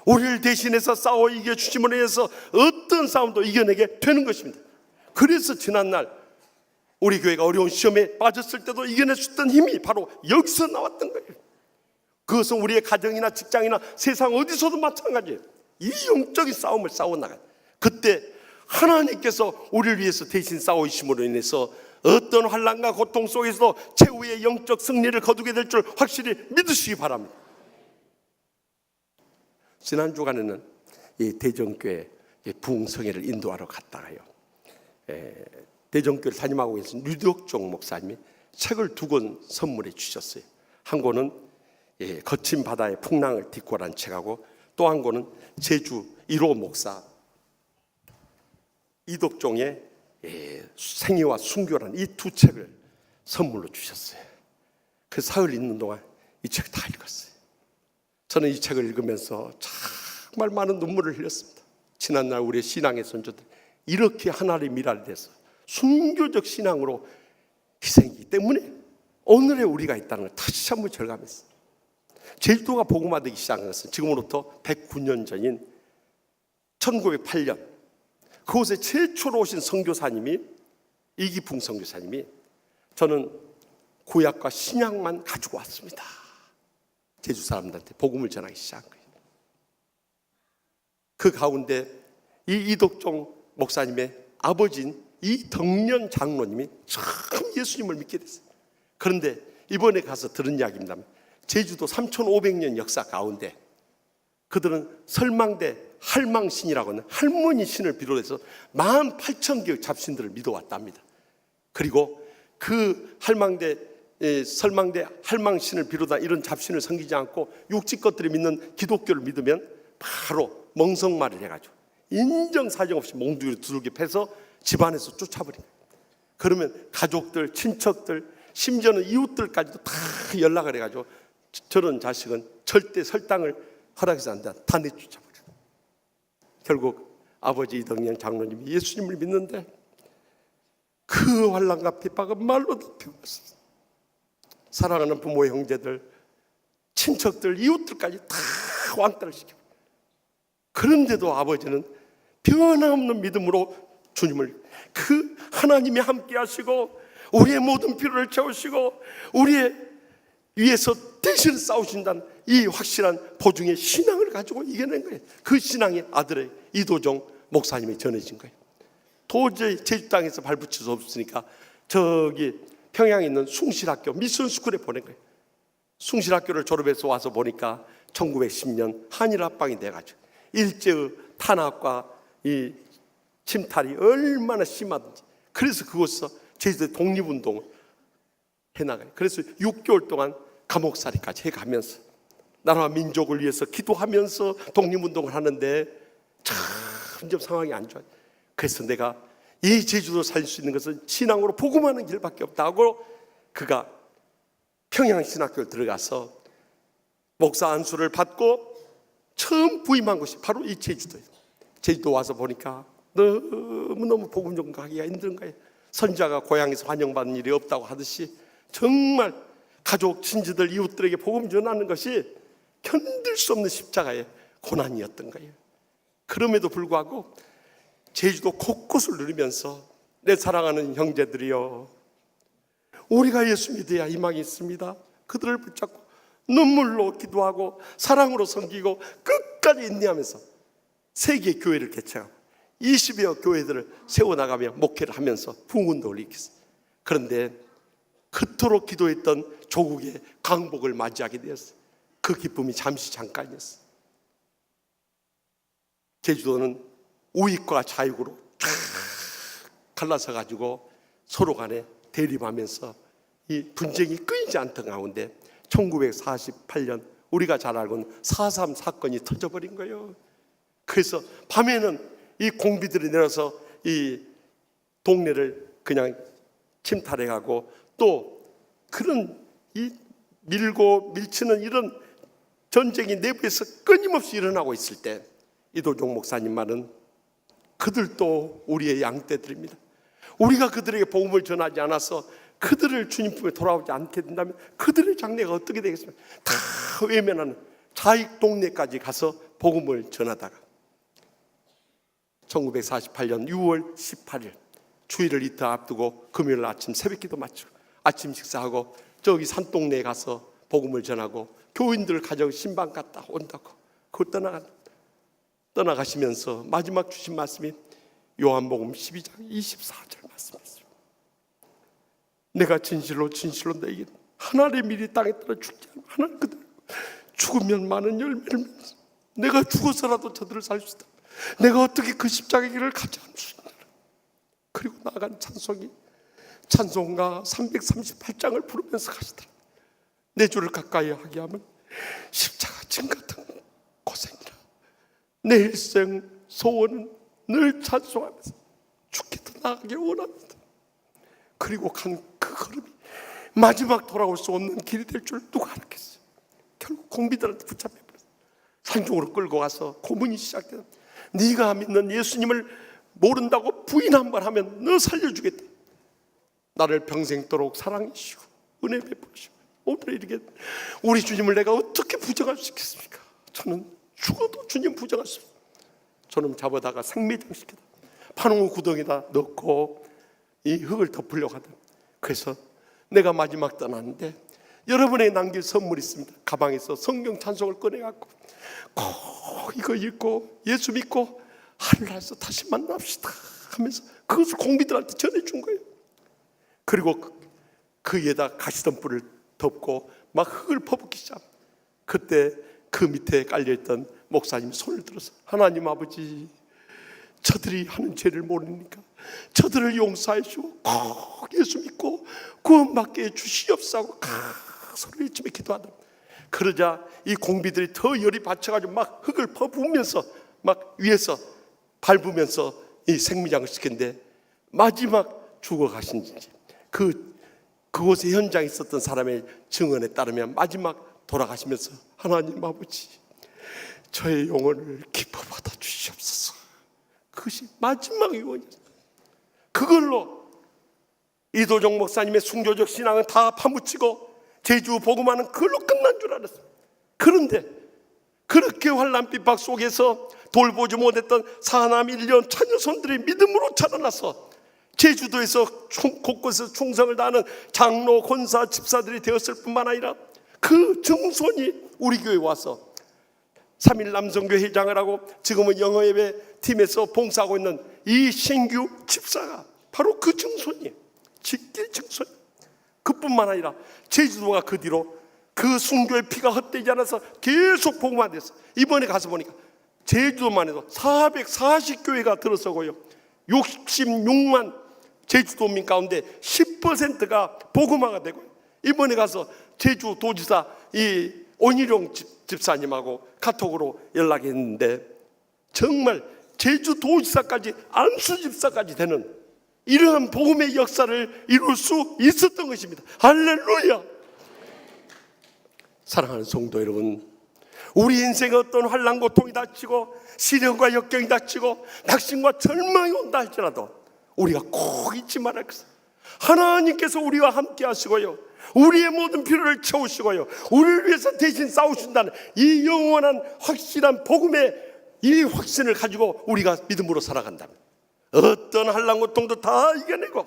Speaker 5: 우리를 대신해서 싸워 이겨주심으로 해서 어떤 싸움도 이겨내게 되는 것입니다. 그래서 지난날 우리 교회가 어려운 시험에 빠졌을 때도 이겨낼 수 있던 힘이 바로 여기서 나왔던 거예요. 그것은 우리의 가정이나 직장이나 세상 어디서도 마찬가지예요. 이 영적인 싸움을 싸워나가요. 그때 하나님께서 우리를 위해서 대신 싸우심으로 인해서 어떤 환난과 고통 속에서도 최후의 영적 승리를 거두게 될 줄 확실히 믿으시기 바랍니다. 지난 주간에는 이 대전교회 부흥성회를 인도하러 갔다가요, 대전교회를 담임하고 계신 류덕종 목사님이 책을 2권 선물해 주셨어요. 한 권은 거친 바다의 풍랑을 딛고라는 책하고, 또 한 권은 제주 1호 목사 이덕종의 생애와 순교라는 이 2 책을 선물로 주셨어요. 그 사흘 있는 동안 이 책 다 읽었어요. 저는 이 책을 읽으면서 정말 많은 눈물을 흘렸습니다. 지난날 우리의 신앙의 선조들 이렇게 하나님의 미랄에 대해서 순교적 신앙으로 희생이기 때문에 오늘의 우리가 있다는 걸 다시 한번 절감했어요. 제주도가 복음화 되기 시작한 것은 지금으로부터 109년 전인 1908년 그곳에 최초로 오신 선교사님이 이기풍 선교사님이 저는 구약과 신약만 가지고 왔습니다. 제주 사람들한테 복음을 전하기 시작한 거예요. 그 가운데 이 이덕종 목사님의 아버지인 이덕년 장로님이 참 예수님을 믿게 됐어요. 그런데 이번에 가서 들은 이야기입니다. 제주도 3500년 역사 가운데 그들은 설망대 할망신이라고 하는 할머니 신을 비롯해서 18,000개의 잡신들을 믿어왔답니다. 그리고 그 설망대 할망신을 비롯한 이런 잡신을 섬기지 않고 육지 것들이 믿는 기독교를 믿으면 바로 멍석말을 해가지고 인정사정 없이 몽둥이로 두들겨 패서 집안에서 쫓아버린 거예요. 그러면 가족들, 친척들, 심지어는 이웃들까지도 다 연락을 해가지고 저런 자식은 절대 설당을 허락해서 안 된다, 다 내쫓아버려요. 결국 아버지 이덕년 장로님이 예수님을 믿는데 그 환난과 핍박은 말로도 표현했어요. 사랑하는 부모, 형제들, 친척들, 이웃들까지 다 왕따를 시켜요. 그런데도 아버지는 변함없는 믿음으로 주님을, 그 하나님이 함께 하시고 우리의 모든 필요를 채우시고 우리의 위해서 대신 싸우신다는 이 확실한 보증의 신앙을 가지고 이겨낸 거예요. 그 신앙이 아들의 이도종 목사님이 전해진 거예요. 도저히 제주 땅에서 발붙일 수 없으니까 저기 평양에 있는 숭실학교 미션스쿨에 보낸 거예요. 숭실학교를 졸업해서 와서 보니까 1910년 한일합방이 돼가지고 일제의 탄압과 이 침탈이 얼마나 심하든지, 그래서 그곳에서 제주도의 독립운동을 해나가요. 그래서 6개월 동안 감옥살이까지 해가면서 나라와 민족을 위해서 기도하면서 독립운동을 하는데 점점 상황이 안 좋아요. 그래서 내가 이 제주도를 살릴 수 있는 것은 신앙으로 복음하는 길밖에 없다고 그가 평양신학교를 들어가서 목사 안수를 받고 처음 부임한 곳이 바로 이 제주도예요. 제주도 와서 보니까 너무너무 복음 전가하기가 힘든 거예요. 선지자가 고향에서 환영받는 일이 없다고 하듯이 정말 가족, 친지들, 이웃들에게 복음 전하는 것이 견딜 수 없는 십자가의 고난이었던 거예요. 그럼에도 불구하고 제주도 곳곳을 누리면서 내 사랑하는 형제들이여, 우리가 예수 믿어야 희망이 있습니다. 그들을 붙잡고 눈물로 기도하고 사랑으로 섬기고 끝까지 인내하면서 세계 교회를 개척하고 20여 교회들을 세워나가며 목회를 하면서 부흥운동을 일으켰어요. 그런데 그토록 기도했던 조국의 강복을 맞이하게 되었어요. 그 기쁨이 잠시 잠깐이었어요. 제주도는 우익과 좌익으로 쫙 갈라서 가지고 서로 간에 대립하면서 이 분쟁이 끊이지 않던 가운데 1948년 우리가 잘 알고 있는 4.3 사건이 터져버린 거예요. 그래서 밤에는 이 공비들이 내려서 이 동네를 그냥 침탈해가고 또 그런 이 밀고 밀치는 이런 전쟁이 내부에서 끊임없이 일어나고 있을 때 이도종 목사님 말은 그들도 우리의 양떼들입니다. 우리가 그들에게 복음을 전하지 않아서 그들을 주님 품에 돌아오지 않게 된다면 그들의 장래가 어떻게 되겠습니까? 다 외면하는 자익 동네까지 가서 복음을 전하다가 1948년 6월 18일 주일을 이틀 앞두고 금요일 아침 새벽기도 마치고 아침 식사하고 저기 산동네에 가서 복음을 전하고 교인들을 가져고 신방 갔다 온다고 그걸 떠나가시면서 마지막 주신 말씀이 요한복음 12장 24절 말씀이었어요. 내가 진실로 너에게 하나님의 밀이 땅에 떨어 죽지 않으면 하나님 그들 죽으면 많은 열매를 맺으면서 내가 죽어서라도 저들을 살 수 있다. 내가 어떻게 그 십자가의 길을 가지 않을 수 있느냐. 그리고 나아간 찬송가 338장을 부르면서 가시더라. 내 주를 가까이 하게 하면 십자가 진 같은 고생이라. 내 일생 소원은 늘 찬송하면서 죽게 더 나아가길 원합니다. 그리고 간 그 걸음이 마지막 돌아올 수 없는 길이 될 줄 누가 알았겠어요. 결국 공비들한테 붙잡혀버렸어요. 산중으로 끌고 가서 고문이 시작돼서 네가 믿는 예수님을 모른다고 부인 한 번 하면 너 살려주겠다. 나를 평생도록 사랑해 주시고 은혜 베푸시고 오늘 이렇게 우리 주님을 내가 어떻게 부정할 수 있겠습니까? 저는 죽어도 주님 부정할 수 없어요. 저는 잡아다가 생매장시키다 파농 구덩이에다 넣고 이 흙을 덮으려고 하다. 그래서 내가 마지막 떠나는데 여러분에게 남길 선물이 있습니다. 가방에서 성경 찬송을 꺼내갖고 꼭 이거 읽고 예수 믿고 하늘나라에서 다시 만납시다 하면서 그것을 공비들한테 전해준 거예요. 그리고 그 위에다 가시덤불을 덮고 막 흙을 퍼붓기 시작. 그때 그 밑에 깔려있던 목사님이 손을 들어서 하나님 아버지 저들이 하는 죄를 모르니까 저들을 용서해 주고 꼭 예수 믿고 구원받게 해주시옵소서 소리 외치며 기도하다. 그러자 이 공비들이 더 열이 받쳐가지고 막 흙을 퍼부으면서 막 위에서 밟으면서 이 생미장을 시켰는데 마지막 죽어가신 그곳에 현장에 있었던 사람의 증언에 따르면 마지막 돌아가시면서 하나님 아버지 저의 영혼을 기뻐 받아 주시옵소서. 그것이 마지막 유언이었어요. 그걸로 이도종 목사님의 순교적 신앙은 다 파묻히고 제주 복음화는 그걸로 끝난 줄 알았어요. 그런데 그렇게 환난 핍박 속에서 돌보지 못했던 사남 1년 처녀손들이 믿음으로 자라나서 제주도에서 곳곳에서 충성을 다하는 장로, 권사, 집사들이 되었을 뿐만 아니라 그 증손이 우리 교회에 와서 3일 남성교회 회장을 하고 지금은 영어예배 팀에서 봉사하고 있는 이 신규 집사가 바로 그 증손이에요. 직계 증손. 그뿐만 아니라 제주도가 그 뒤로 그 순교의 피가 헛되지 않아서 계속 복음화돼서 이번에 가서 보니까 제주도만 해도 440교회가 들어서고요 66만 제주도민 가운데 10%가 복음화가 되고 이번에 가서 제주도지사 이 온일용 집사님하고 카톡으로 연락했는데 정말 제주도지사까지 안수집사까지 되는 이러한 복음의 역사를 이룰 수 있었던 것입니다. 할렐루야. 사랑하는 성도 여러분, 우리 인생에 어떤 환난 고통이 닥치고 시련과 역경이 닥치고 낙심과 절망이 온다 할지라도 우리가 꼭 잊지 말아야 할 것은 하나님께서 우리와 함께 하시고요 우리의 모든 필요를 채우시고요 우리를 위해서 대신 싸우신다는 이 영원한 확실한 복음의 이 확신을 가지고 우리가 믿음으로 살아간다면 어떤 환난 고통도 다 이겨내고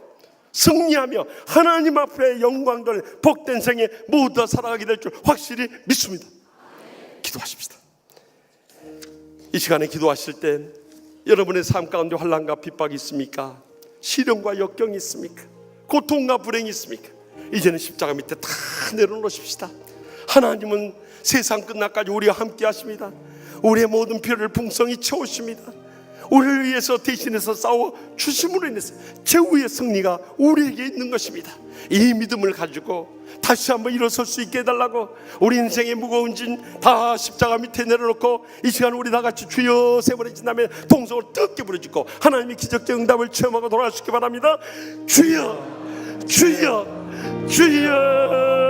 Speaker 5: 승리하며 하나님 앞에 영광들 복된 생에 모두 다 살아가게 될 줄 확실히 믿습니다. 기도하십시다. 이 시간에 기도하실 때 여러분의 삶 가운데 환난과 핍박이 있습니까? 시련과 역경이 있습니까? 고통과 불행이 있습니까? 이제는 십자가 밑에 다 내려놓으십시다. 하나님은 세상 끝날까지 우리와 함께 하십니다. 우리의 모든 필요를 풍성히 채우십니다. 우리를 위해서 대신해서 싸워 주심으로 인해서 최후의 승리가 우리에게 있는 것입니다. 이 믿음을 가지고 다시 한번 일어설 수 있게 해달라고 우리 인생의 무거운 짐 다 십자가 밑에 내려놓고 이 시간 우리 다 같이 주여 세 번의 진다음에 동성을 뜨겁게 부르짖고 하나님의 기적적 응답을 체험하고 돌아갈 수 있게 바랍니다. 주여 주여 주여.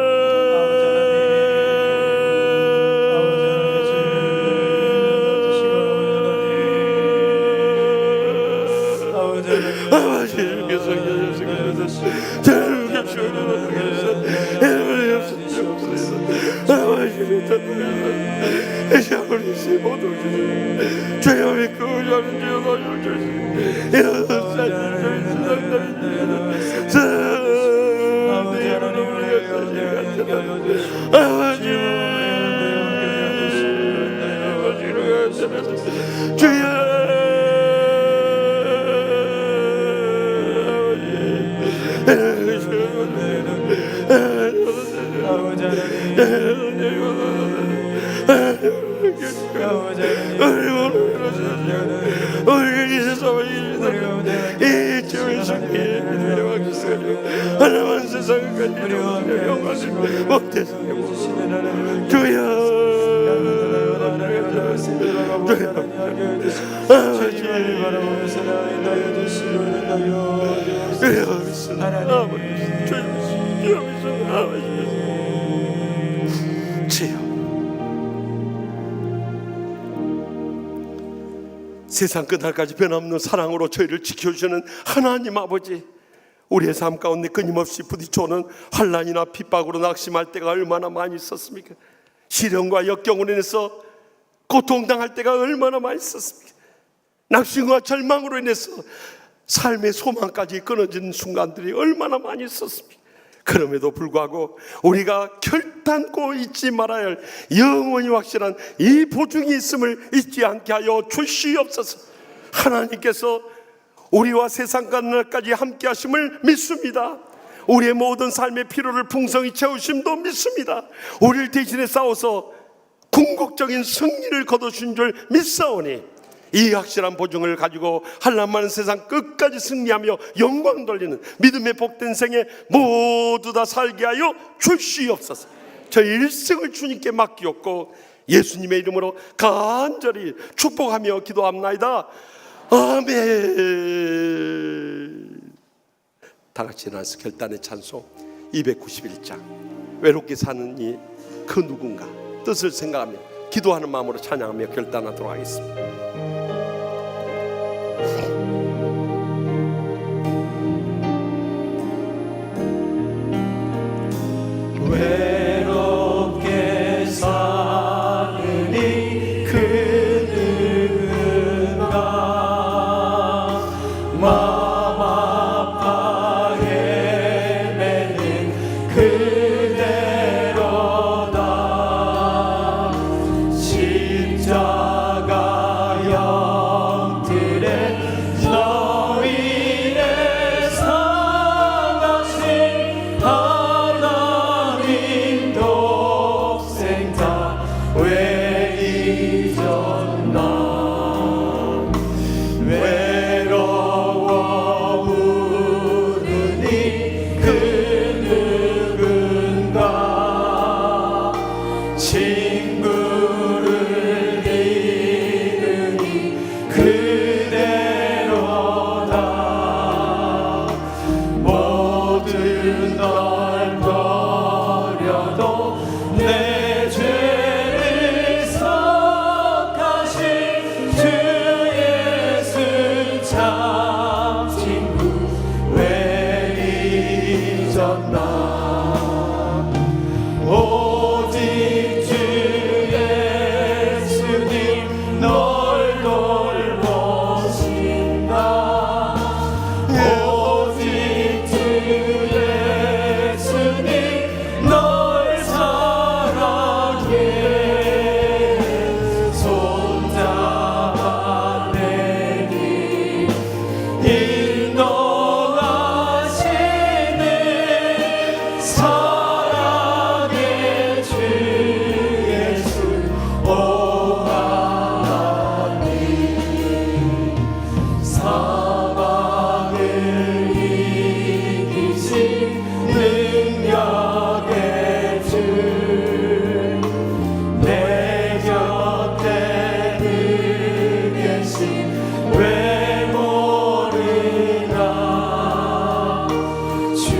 Speaker 5: 하나만 세상까지 영광을 못해서 주여 세상 끝날까지 변함없는 사랑으로 저희를 지켜주시는 하나님 아버지, 우리의 삶 가운데 끊임없이 부딪혀오는 환난이나 핍박으로 낙심할 때가 얼마나 많이 있었습니까? 시련과 역경으로 인해서 고통당할 때가 얼마나 많이 있었습니까? 낙심과 절망으로 인해서 삶의 소망까지 끊어지는 순간들이 얼마나 많이 있었습니까? 그럼에도 불구하고 우리가 결단코 잊지 말아야 할 영원히 확실한 이 보증이 있음을 잊지 않게 하여 주시옵소서. 하나님께서 우리와 세상 끝날까지 함께 하심을 믿습니다. 우리의 모든 삶의 필요를 풍성히 채우심도 믿습니다. 우리를 대신해 싸워서 궁극적인 승리를 거두신 줄 믿사오니 이 확실한 보증을 가지고 한란 많은 세상 끝까지 승리하며 영광 돌리는 믿음의 복된 생에 모두 다 살게 하여 주시옵소서. 저희 일생을 주님께 맡기옵고 예수님의 이름으로 간절히 축복하며 기도합나이다. 아멘. 다 같이 일어나서 결단의 찬송 291장 외롭게 사는 이 그 누군가 뜻을 생각하며 기도하는 마음으로 찬양하며 결단하도록 하겠습니다.
Speaker 2: 외롭게 사느니 그 누군가 마음 아파 헤매는 그대로다. 십자가 영들에 너 위에 사가신 하나님 독생자 왜 잊었나. 외로워 우느니 그 누군가 친구를 잃으니 그대로다. 모든 널 버려도 내 죄를 삭하신 주 예수 참 친구 왜 잊었나. 오직 주 예수님 널 돌보신다. 오직 주 예수님 널 사랑해. 손잡아 내니 인도하시는 사랑의 주 예수 오 하나님. 사망을 이기신 능력의 주 내 곁에 늘 계신 왜 모르나. 주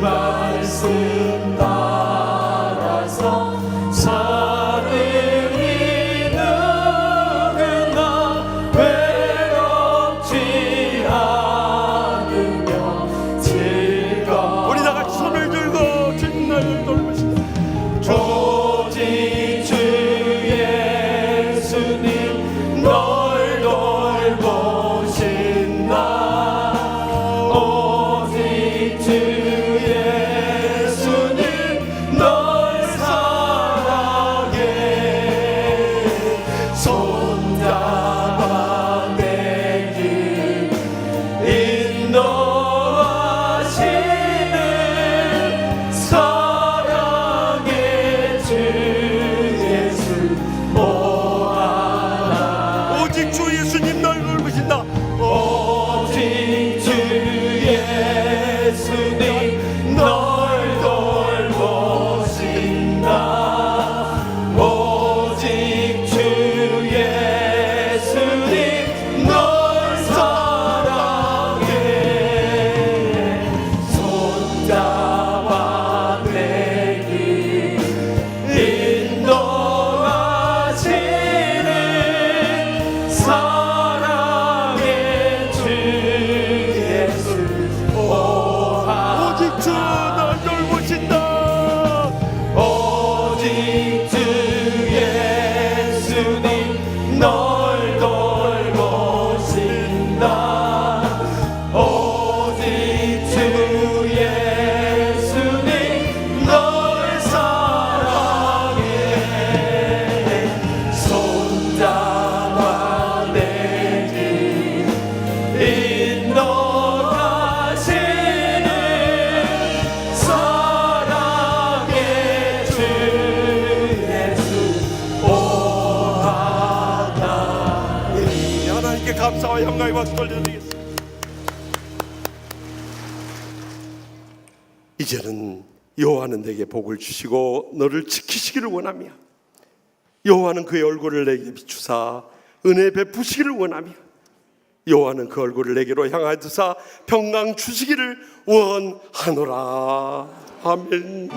Speaker 2: 말씀 따라서 사는 이 누구나 외롭지 않으며 주 예수님 널 사랑해 손잡아 내 길 인도하시는 사랑의 주 예수 모아라
Speaker 5: 오직 주 예수님 널 돌보신다.
Speaker 2: 오직 주 예수님 널 돌보신다 오직 주 예수님 널 사랑해 손잡아 내 길 인도하시는 사랑의 주 예수
Speaker 5: 오직 주 널 돌보신다.
Speaker 2: 오직 주 예수님 널 돌보신다 오직 주 예수님 널 사랑해 손잡아 내 길 인도하시는 사랑의 주 예수 오하다
Speaker 5: 하나님께 감사와 영광의 박수 돌려드리겠습니다. 이제는 여호와는 내게 복을 주시고 너를 지키시기를 원하며 여호와는 그의 얼굴을 내게 비추사 은혜 베푸시기를 원하며 여호와는 그 얼굴을 내게로 향하여두사 평강 주시기를 원하노라. 아멘.